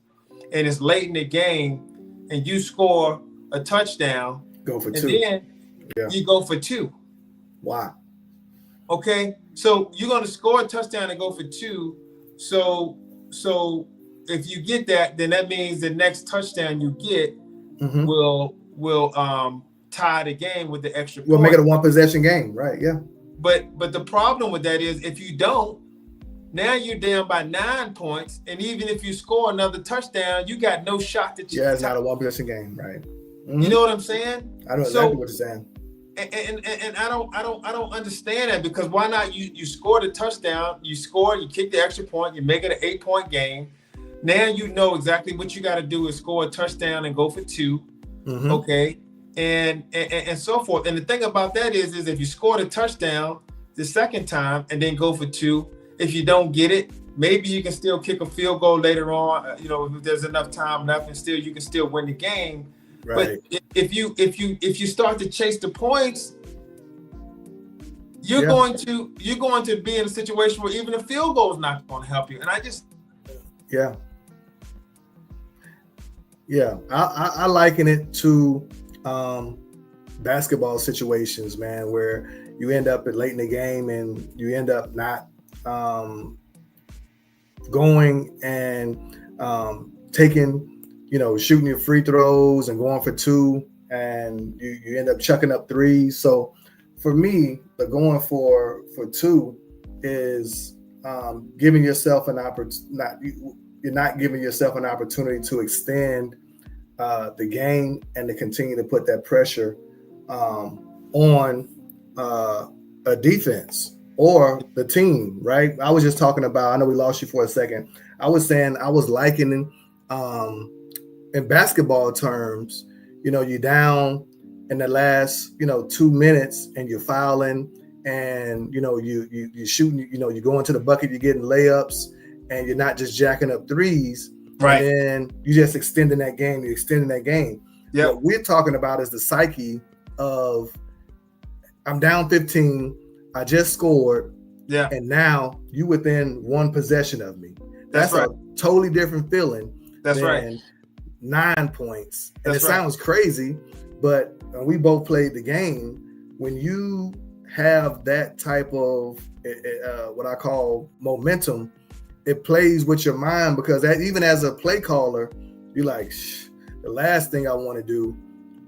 and it's late in the game, and you score a touchdown. Go for 2. And then you go for 2. Wow. Okay, so you're going to score a touchdown and go for 2. So if you get that, then that means the next touchdown you get will tie the game with the extra point. We'll make it a 1 possession game, right? Yeah. But the problem with that is, if you don't, now you're down by 9 points, and even if you score another touchdown, you got no shot that you. Yeah, it's not a 1 possession game, right? You know what I'm saying? I know exactly what you're saying. And I don't understand that, because why not? You scored a touchdown, you kick the extra point, you make it an 8-point game. Now you know exactly what you got to do is score a touchdown and go for 2. Okay, and so forth. And the thing about that is if you scored a touchdown the second time and then go for 2, if you don't get it, maybe you can still kick a field goal later on. If there's enough time left, and still you can still win the game. Right. But if you start to chase the points, you're going to be in a situation where even a field goal is not going to help you. And I just I liken it to basketball situations, man, where you end up late in the game and you end up not going and taking, shooting your free throws and going for 2, and you end up chucking up 3. So for me, the going for 2 is giving yourself an opportunity. You're not giving yourself an opportunity to extend the game and to continue to put that pressure on a defense or the team, right? I was just talking about, I know we lost you for a second. I was saying, I was likening in basketball terms, you're down in the last, 2 minutes and you're fouling and, you're shooting, you're going to the bucket, you're getting layups and you're not just jacking up threes. Right. And then you just extending that game. You're extending that game. Yeah. What we're talking about is the psyche of, I'm down 15. I just scored. Yeah. And now you within one possession of me. That's right. a totally different feeling. That's than right. 9 points. And That's it right. sounds crazy, but we both played the game. When you have that type of what I call momentum, it plays with your mind, because that, even as a play caller, you're like, the last thing I want to do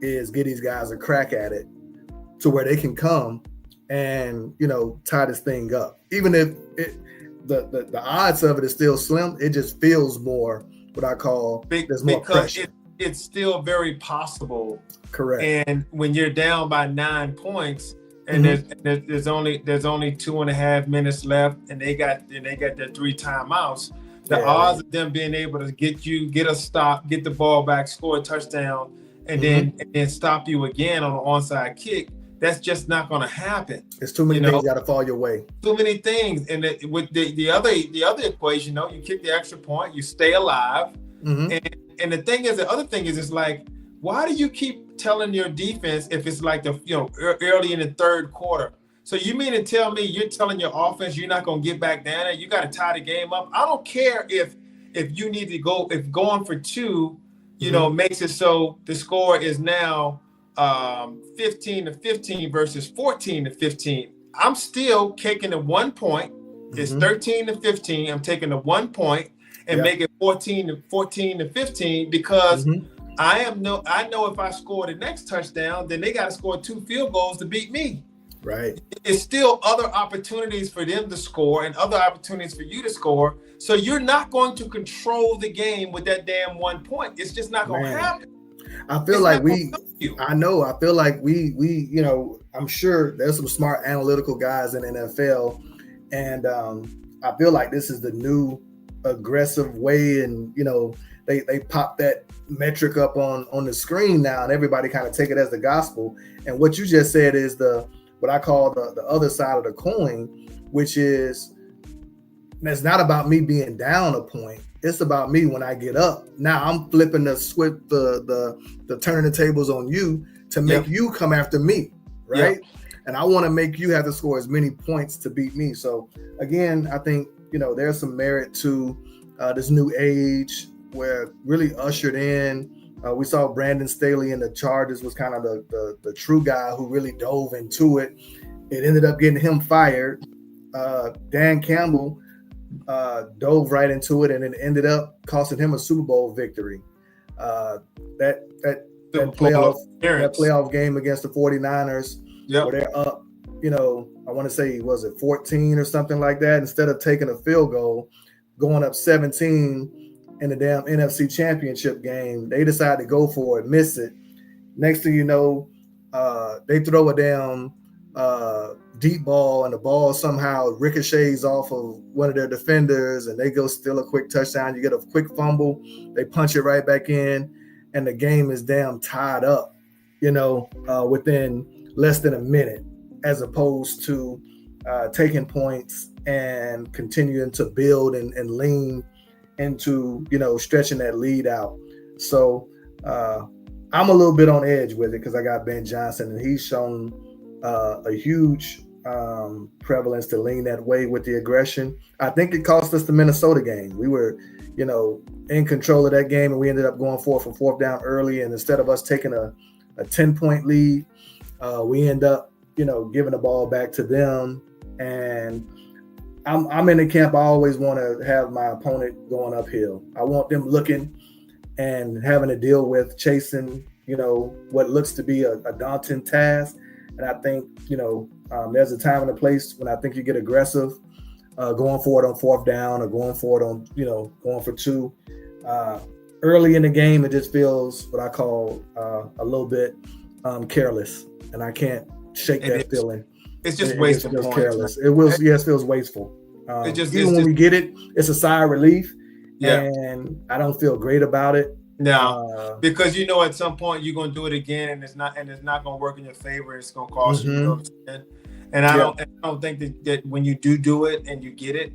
is get these guys a crack at it to where they can come and, tie this thing up. Even if the odds of it is still slim, it just feels more what I call there's more pressure. It's still very possible. Correct. And when you're down by 9 points, and there's only 2.5 minutes left, and they got their 3 timeouts, the odds of them being able to get a stop, get the ball back, score a touchdown, and then stop you again on an onside kick, that's just not going to happen. It's too many things got to fall your way. Too many things. And with the other equation, you kick the extra point, you stay alive. And the thing is, the other thing is, it's like, why do you keep telling your defense if it's like early in the third quarter? So you mean to tell me you're telling your offense you're not going to get back down there? You got to tie the game up. I don't care if you need to go, if going for 2, makes it so the score is now 15-15 versus 14-15. I'm still taking the 1 point. It's 13-15. I'm taking the 1 point and make it 14-15 because I know if I score the next touchdown, then they got to score 2 field goals to beat me. Right. It's still other opportunities for them to score and other opportunities for you to score. So you're not going to control the game with that damn 1 point. It's just not going to happen. I feel like I'm sure there's some smart analytical guys in the NFL, and I feel like this is the new aggressive way, and they pop that metric up on the screen now, and everybody kind of take it as the gospel. And what you just said is what I call the other side of the coin, which is, it's not about me being down a point. It's about me when I get up. Now I'm flipping the turning the tables on you to make you come after me, right? And I want to make you have to score as many points to beat me. So again, I think there's some merit to this new age where really ushered in. We saw Brandon Staley in the Chargers was kind of the true guy who really dove into it. It ended up getting him fired. Dan Campbell dove right into it, and it ended up costing him a Super Bowl victory. That playoff game against the 49ers, where they're up, I want to say, was it 14 or something like that? Instead of taking a field goal, going up 17 in the damn NFC Championship game, they decide to go for it, miss it. Next thing you know, they throw a damn deep ball, and the ball somehow ricochets off of one of their defenders, and they go steal a quick touchdown. You get a quick fumble, they punch it right back in, and the game is damn tied up, within less than a minute, as opposed to taking points and continuing to build and lean into, stretching that lead out. So I'm a little bit on edge with it because I got Ben Johnson, and he's shown a huge prevalence to lean that way with the aggression. I think it cost us the Minnesota game. We were, in control of that game, and we ended up going for fourth down early. And instead of us taking a 10-point lead, we end up, giving the ball back to them. And I'm in the camp. I always want to have my opponent going uphill. I want them looking and having to deal with chasing, what looks to be a daunting task. And I think, there's a time and a place when I think you get aggressive, going for it on fourth down or going for it on, going for 2. Early in the game, it just feels what I call a little bit careless, and I can't shake that feeling. It's just wasteful. It feels careless. It feels wasteful. Even when we get it, it's a sigh of relief, and I don't feel great about it. No, because at some point you're gonna do it again, and it's not gonna work in your favor. It's gonna cost you. And I don't think that when you do it and you get it,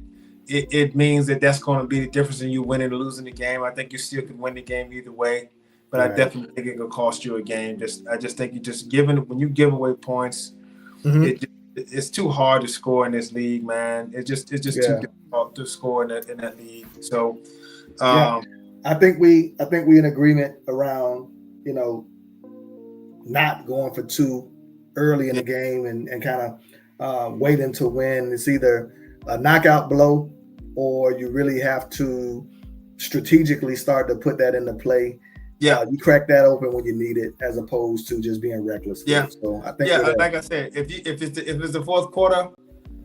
it means that's going to be the difference in you winning or losing the game. I think you still can win the game either way, but I definitely think it could cost you a game. I just think when you give away points, it it's too hard to score in this league, man. It's just too difficult to score in that league. So I think we in agreement around, not going for two early in the game and kind of waiting to win. It's either a knockout blow or you really have to strategically start to put that into play. Yeah, you crack that open when you need it, as opposed to just being reckless. Yeah. So I think like I said, if it's the fourth quarter,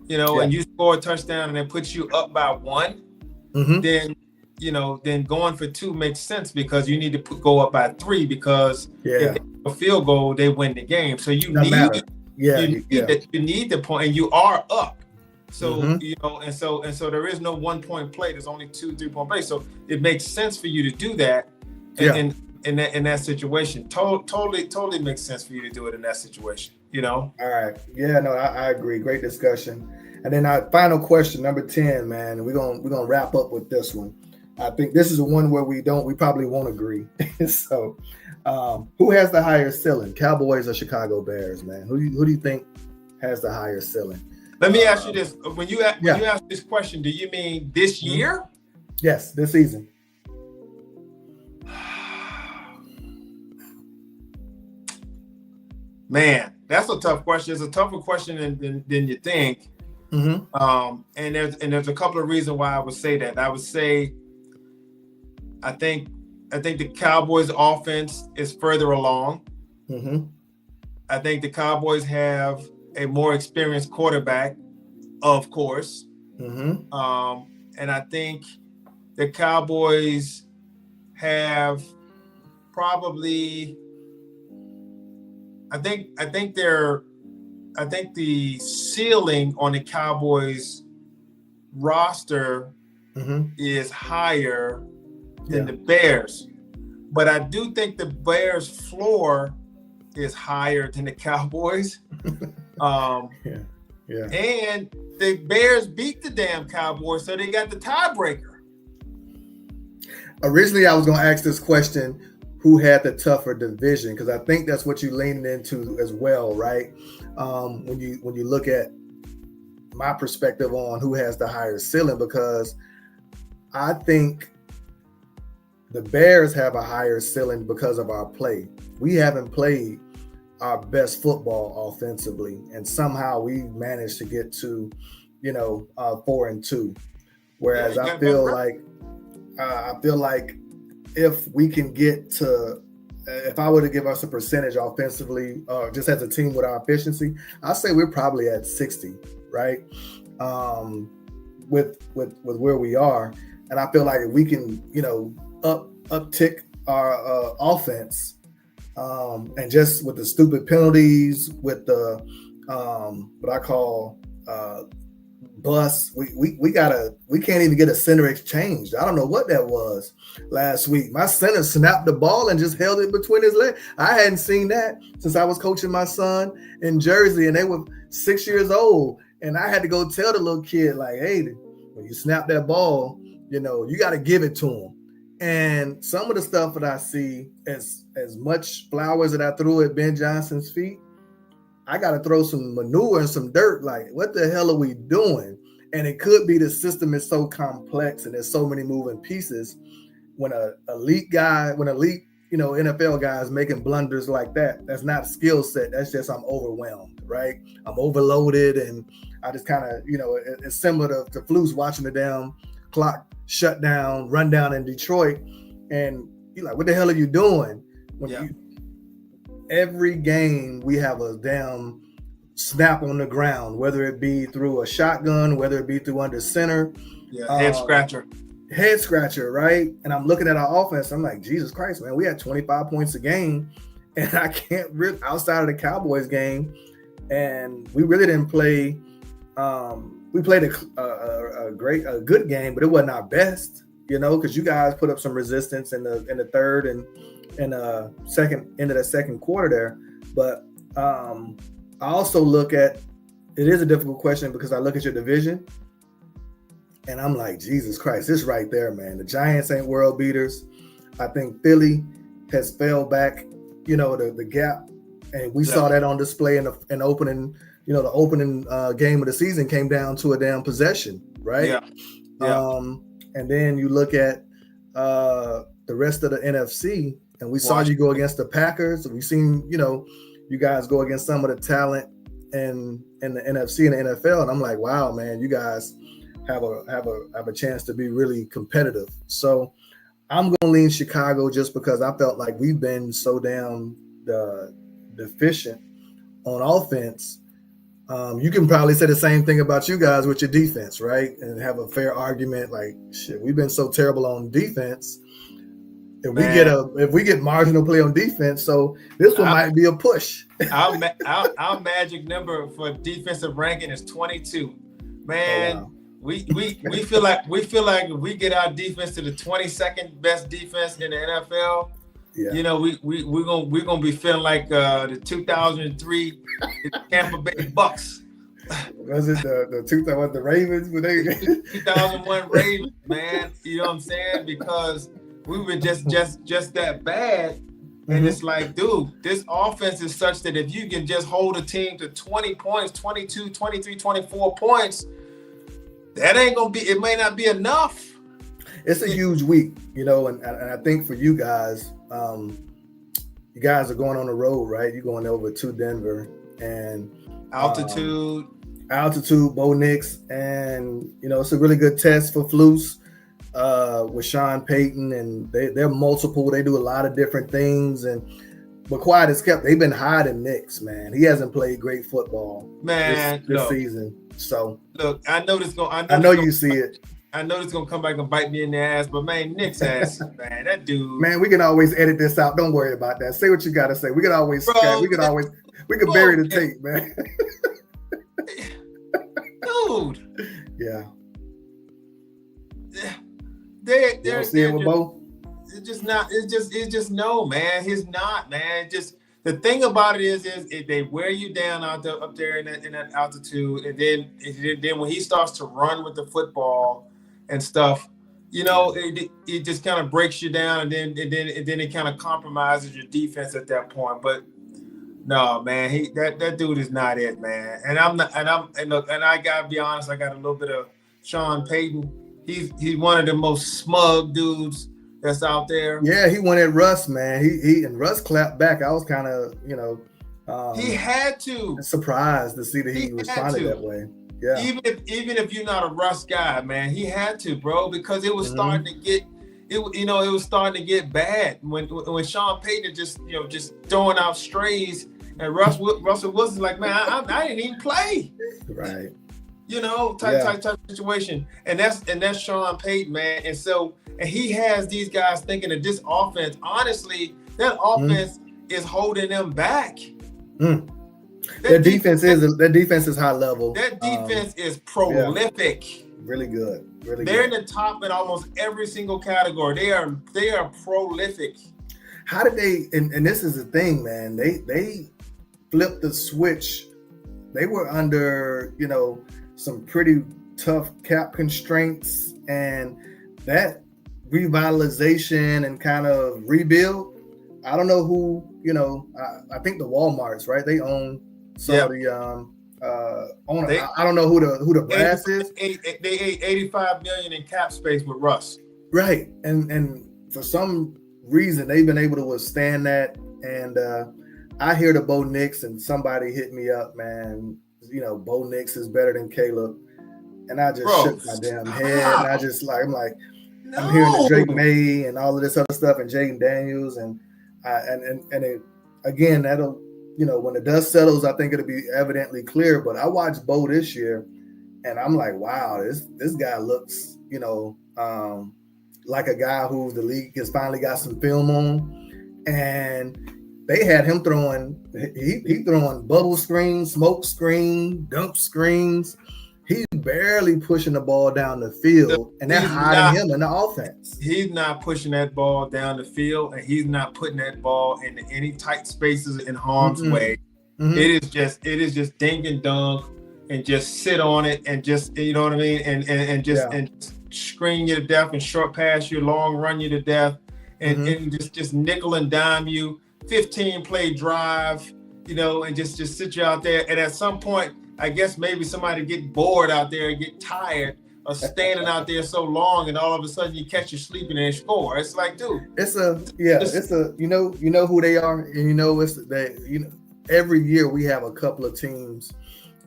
and you score a touchdown and it puts you up by one, then going for two makes sense, because you need to go up by three, because if they have a field goal, they win the game. So you need the point, and you are up. So and so there is no 1 point play. There's only 2 3-point plays. So it makes sense for you to do that. In that situation, totally makes sense for you to do it in that situation. All right. Yeah, no, I agree. Great discussion. And then our final question, number 10, man. We're gonna wrap up with this one. I think this is the one where we probably won't agree. So, who has the higher ceiling, Cowboys or Chicago Bears, man? Who do you think has the higher ceiling? Let me ask you this: when you ask this question, do you mean this year? Yes, this season. Man, that's a tough question. It's a tougher question than you think. And there's a couple of reasons why I would say that. I would say, I think the Cowboys' offense is further along. I think the Cowboys have a more experienced quarterback, of course. And I think the Cowboys have probably. I think the ceiling on the Cowboys roster is higher than the Bears, but I do think the Bears floor is higher than the Cowboys. And the Bears beat the damn Cowboys, so they got the tiebreaker. Originally, I was going to ask this question: who had the tougher division? Because I think that's what you leaned into as well, right? When you look at my perspective on who has the higher ceiling, because I think the Bears have a higher ceiling because of our play. We haven't played our best football offensively, and somehow we managed to get to, 4-2. Whereas I feel like if we can get to, if I were to give us a percentage offensively, just as a team with our efficiency, I'd say we're probably at 60, right? With where we are, and I feel like if we can, uptick our offense, and just with the stupid penalties, with the what I call bus, we can't even get a center exchanged. I don't know what that was last week. My center snapped the ball and just held it between his legs. I hadn't seen that since I was coaching my son in Jersey, and they were 6 years old, and I had to go tell the little kid, like, hey, when you snap that ball, you got to give it to him. And some of the stuff that I see, as much flowers that I threw at Ben Johnson's feet, I got to throw some manure and some dirt. Like, what the hell are we doing? And it could be the system is so complex and there's so many moving pieces. When an elite NFL guy is making blunders like that, that's not a skill set. That's just, I'm overwhelmed, right? I'm overloaded, and I just kind of, it's similar to Flus watching the damn clock shut down, run down in Detroit, and you're like, what the hell are you doing? Every game we have a damn snap on the ground, whether it be through a shotgun, whether it be through under center. Head scratcher, right? And I'm looking at our offense, I'm like, Jesus Christ, man, we had 25 points a game, and I can't rip outside of the Cowboys game. And we really didn't play. We played a good game, but it wasn't our best, because you guys put up some resistance in the third and second into the second quarter there. But I also look at, it is a difficult question because I look at your division and I'm like, Jesus Christ, this right there, man. The Giants ain't world beaters. I think Philly has fell back, the gap, and we saw that on display in the opening the opening game of the season came down to a damn possession, right? Yeah. Yeah. And then you look at the rest of the NFC, and we saw you go against the Packers. We've seen, you guys go against some of the talent in the NFC and the NFL, and I'm like, wow, man, you guys have a chance to be really competitive. So I'm going to lean Chicago just because I felt like we've been so damn deficient on offense. You can probably say the same thing about you guys with your defense, right? And have a fair argument. Like, shit, we've been so terrible on defense. If we get marginal play on defense, so this one might be a push. Our magic number for defensive ranking is 22. Man, oh, wow. we feel like if we get our defense to the 22nd best defense in the NFL, we're gonna be feeling like the 2003 Tampa Bay Bucks. Was it the Ravens? 2001 Ravens, man. You know what I'm saying? Because we were just that bad. And it's like, dude, this offense is such that if you can just hold a team to 20 points, 22, 23, 24 points, that ain't gonna be, it may not be enough. It's a huge week, and I think for you guys are going on the road, right? You're going over to Denver and altitude, Bo Nix, and it's a really good test for Flus with Sean Payton, and they're multiple. They do a lot of different things, but quiet is kept. They've been hiding Nix, man. He hasn't played great football, this season. So look, I know you see it. I know it's gonna come back and bite me in the ass, but man, Nick's ass, man, that dude. Man, we can always edit this out. Don't worry about that. Say what you gotta say. We can always bury the tape, man. Dude. Yeah. They're seeing with Bo? It's just no, man. He's not, man. Just the thing about it is they wear you down up there in that altitude, and then when he starts to run with the football and stuff, it just kind of breaks you down, and then it kind of compromises your defense at that point. But no, man, that dude is not it, man. And I gotta be honest, I got a little bit of Sean Payton. He's one of the most smug dudes that's out there. Yeah, he went at Russ, man. He and Russ clapped back. I was kind of, he had to surprised to see that he responded that way. Yeah. Even if you're not a Russ guy, man, he had to, bro, because it was starting to get it was starting to get bad when Sean Payton just throwing out strays, and Russell Wilson's like, man, I didn't even play. Right. Type situation. And that's Sean Payton, man. And he has these guys thinking that this offense, honestly, that offense is holding them back. Their defense is high level. That defense is prolific. Yeah. Really good. They're in the top in almost every single category. They are prolific. How did they? And this is the thing, man. They flipped the switch. They were under some pretty tough cap constraints, and that revitalization and kind of rebuild. I don't know who, I think the Walmarts, right? They own some of the owner. I don't know who the brass is. They ate $85 million in cap space with Russ. Right. And for some reason they've been able to withstand that. And I hear the Bo Nix, and somebody hit me up, man. Bo Nix is better than Caleb. And I just shook my damn head. And I just I'm hearing the Drake May and all of this other stuff, and Jaden Daniels, and again, that'll, when the dust settles, I think it'll be evidently clear. But I watched Bo this year, and I'm like, wow, this guy looks, like a guy who the league has finally got some film on. And they had him throwing, he throwing bubble screens, smoke screen, dump screens. He's barely pushing the ball down the field, and they're hiding him in the offense. He's not pushing that ball down the field, and he's not putting that ball into any tight spaces in harm's way. It is just dink and dunk, and just sit on it, and just, you know what I mean, and just screen you to death, and short pass you, long run you to death, and just nickel and dime you, 15 play drive, you know, and just sit you out there. And at some point, I guess maybe somebody get bored out there and get tired of standing out there so long, and all of a sudden you catch you sleeping and score. It's like, dude, it's you know who they are, and you know it's that, you know, every year we have a couple of teams,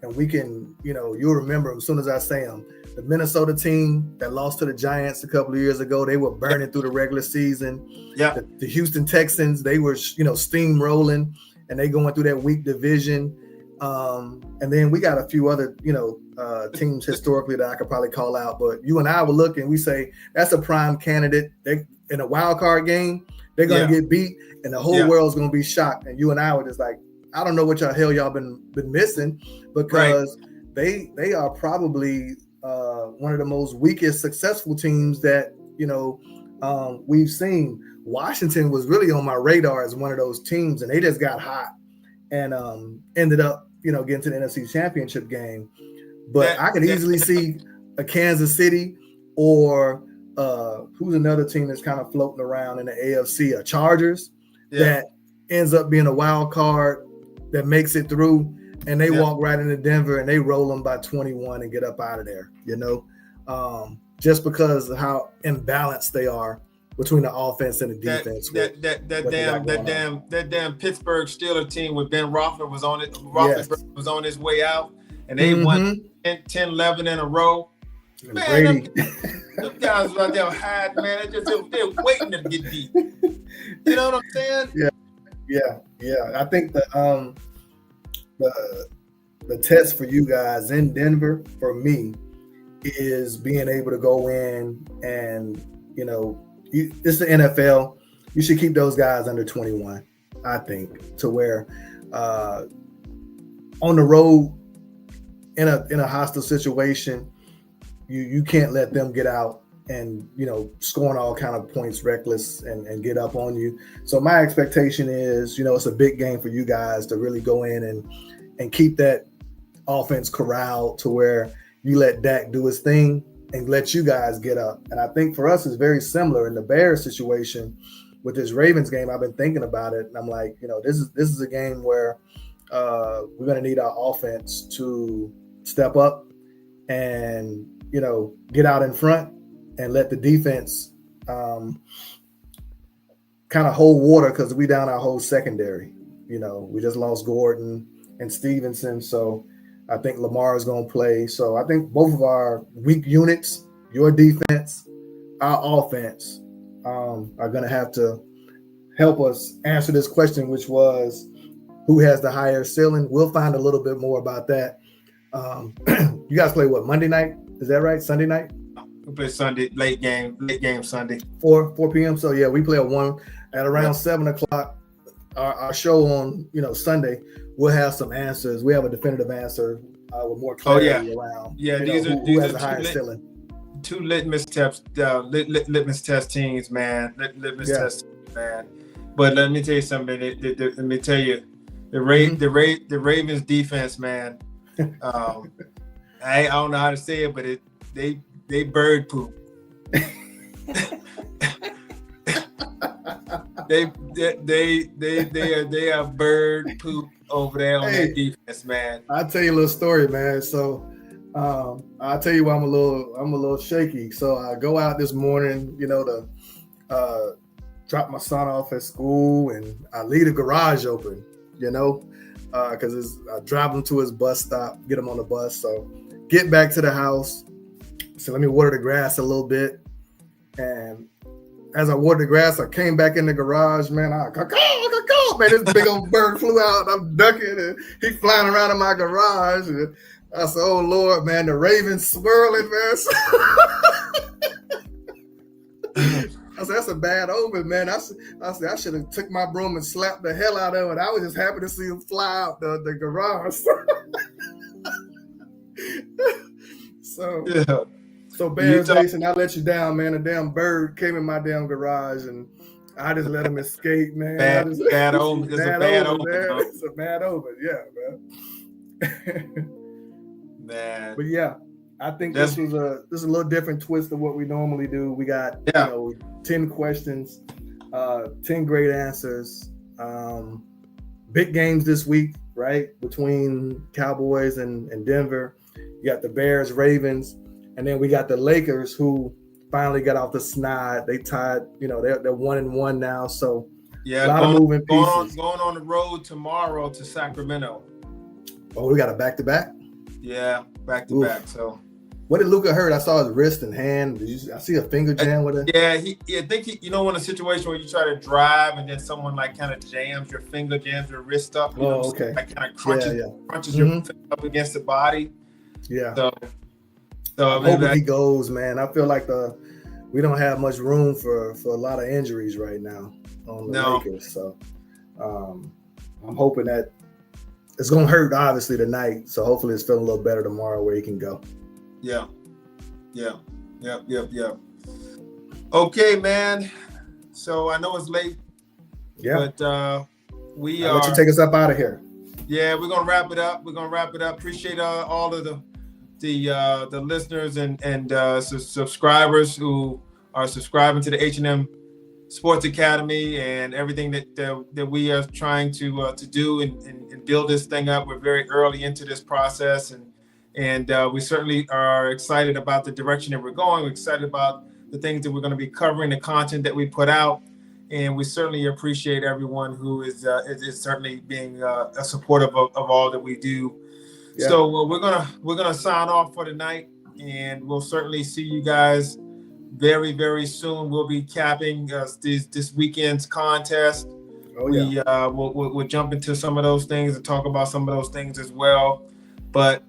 and we can, you know, you'll remember them as soon as I say them. The Minnesota team that lost to the Giants a couple of years ago, they were burning through the regular season. Yeah. The Houston Texans, they were, you know, steamrolling, and they going through that weak division. And then we got a few other, you know, teams historically that I could probably call out. But you and I will look and we say that's a prime candidate. They in a wild card game, they're gonna get beat, and the whole world's gonna be shocked. And you and I were just like, I don't know what y'all been missing, because they are probably one of the most weakest successful teams that, you know, we've seen. Washington was really on my radar as one of those teams, and they just got hot and ended up, you know, getting to the NFC Championship game. But I could easily see a Kansas City or who's another team that's kind of floating around in the AFC, a Chargers, that ends up being a wild card that makes it through, and they walk right into Denver and they roll them by 21 and get up out of there, you know, just because of how imbalanced they are between the offense and the defense. That damn Pittsburgh Steelers team with Ben Roethlisberger was on it. Roethlisberger was on his way out, and they won 10-11 in a row. Man, them guys right there hiding, man. They're waiting to get beat. You know what I'm saying? Yeah. I think the test for you guys in Denver, for me, is being able to go in and, you know, it's the NFL. You should keep those guys under 21, I think, to where on the road in a hostile situation, you can't let them get out and, you know, scoring all kind of points reckless and get up on you. So my expectation is, you know, it's a big game for you guys to really go in and keep that offense corralled to where you let Dak do his thing and let you guys get up. And I think for us it's very similar in the Bears situation with this Ravens game. I've been thinking about it, and I'm like, you know, this is a game where we're going to need our offense to step up and, you know, get out in front and let the defense kind of hold water, because we down our whole secondary. You know, we just lost Gordon and Stevenson, so I think Lamar is going to play. So I think both of our weak units, your defense, our offense, are going to have to help us answer this question, which was who has the higher ceiling. We'll find a little bit more about that. You guys play what, Monday night? Is that right? Sunday night? We play Sunday, late game Sunday. 4 p.m. So yeah, we play at around 7 o'clock. Our show on, you know, Sunday, we'll have some answers. We have a definitive answer with more clarity around. Yeah, who has the higher ceiling. Two litmus test teams, man. Litmus test teams, man. But let me tell you something. Let me tell you, the Ravens defense, man. I don't know how to say it, but they bird poop. They are bird poop over there on that defense, man. I'll tell you a little story, man. So I'll tell you why I'm a little shaky. So I go out this morning, you know, to drop my son off at school, and I leave the garage open, you know, because I drive him to his bus stop, get him on the bus. So get back to the house. So let me water the grass a little bit. And as I watered the grass, I came back in the garage, man. Man, this big old bird flew out. I'm ducking, and he flying around in my garage. And I said, "Oh Lord, man, the Ravens swirling, man." I said, "That's a bad omen, man." I said, "I should have took my broom and slapped the hell out of it." I was just happy to see him fly out the garage. So Bears Nation, I let you down, man. A damn bird came in my damn garage, and I just let him escape, man. Bad omen. It's a bad omen. It's a bad omen, yeah, man. Man. But yeah, I think this is a little different twist of what we normally do. We got 10 questions, 10 great answers. big games this week, right? Between Cowboys and Denver. You got the Bears, Ravens, and then we got the Lakers who finally got off the snide. They tied, they're 1-1 now. So yeah, a lot of moving pieces. Going on the road tomorrow to Sacramento. Oh, we got a back-to-back? Yeah, back-to-back. So what did Luka hurt? I saw his wrist and hand. I see a finger jam with it. Yeah, I think he, in a situation where you try to drive and then someone like kind of jams your wrist up. Okay. Like kind of crunches Mm-hmm. your finger up against the body. Yeah. So I'm hoping he goes, man. I feel like we don't have much room for a lot of injuries right now on the Lakers. So I'm hoping that it's gonna hurt obviously tonight. So hopefully it's feeling a little better tomorrow where he can go. Yeah. Okay, man. So I know it's late. Yeah. But I'll let you take us up out of here. Yeah, we're gonna wrap it up. Appreciate all of the listeners and subscribers who are subscribing to the H&M Sports Academy and everything that we are trying to do and build this thing up. We're very early into this process, and we certainly are excited about the direction that we're going. We're excited about the things that we're going to be covering, the content that we put out, and we certainly appreciate everyone who is certainly being supportive of all that we do. Yeah. So we're gonna sign off for tonight, and we'll certainly see you guys very, very soon. We'll be capping this weekend's contest. Oh, yeah. We'll jump into some of those things and talk about some of those things as well. But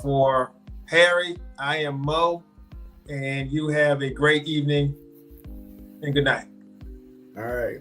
for Harry, I am Mo, and you have a great evening and good night. All right.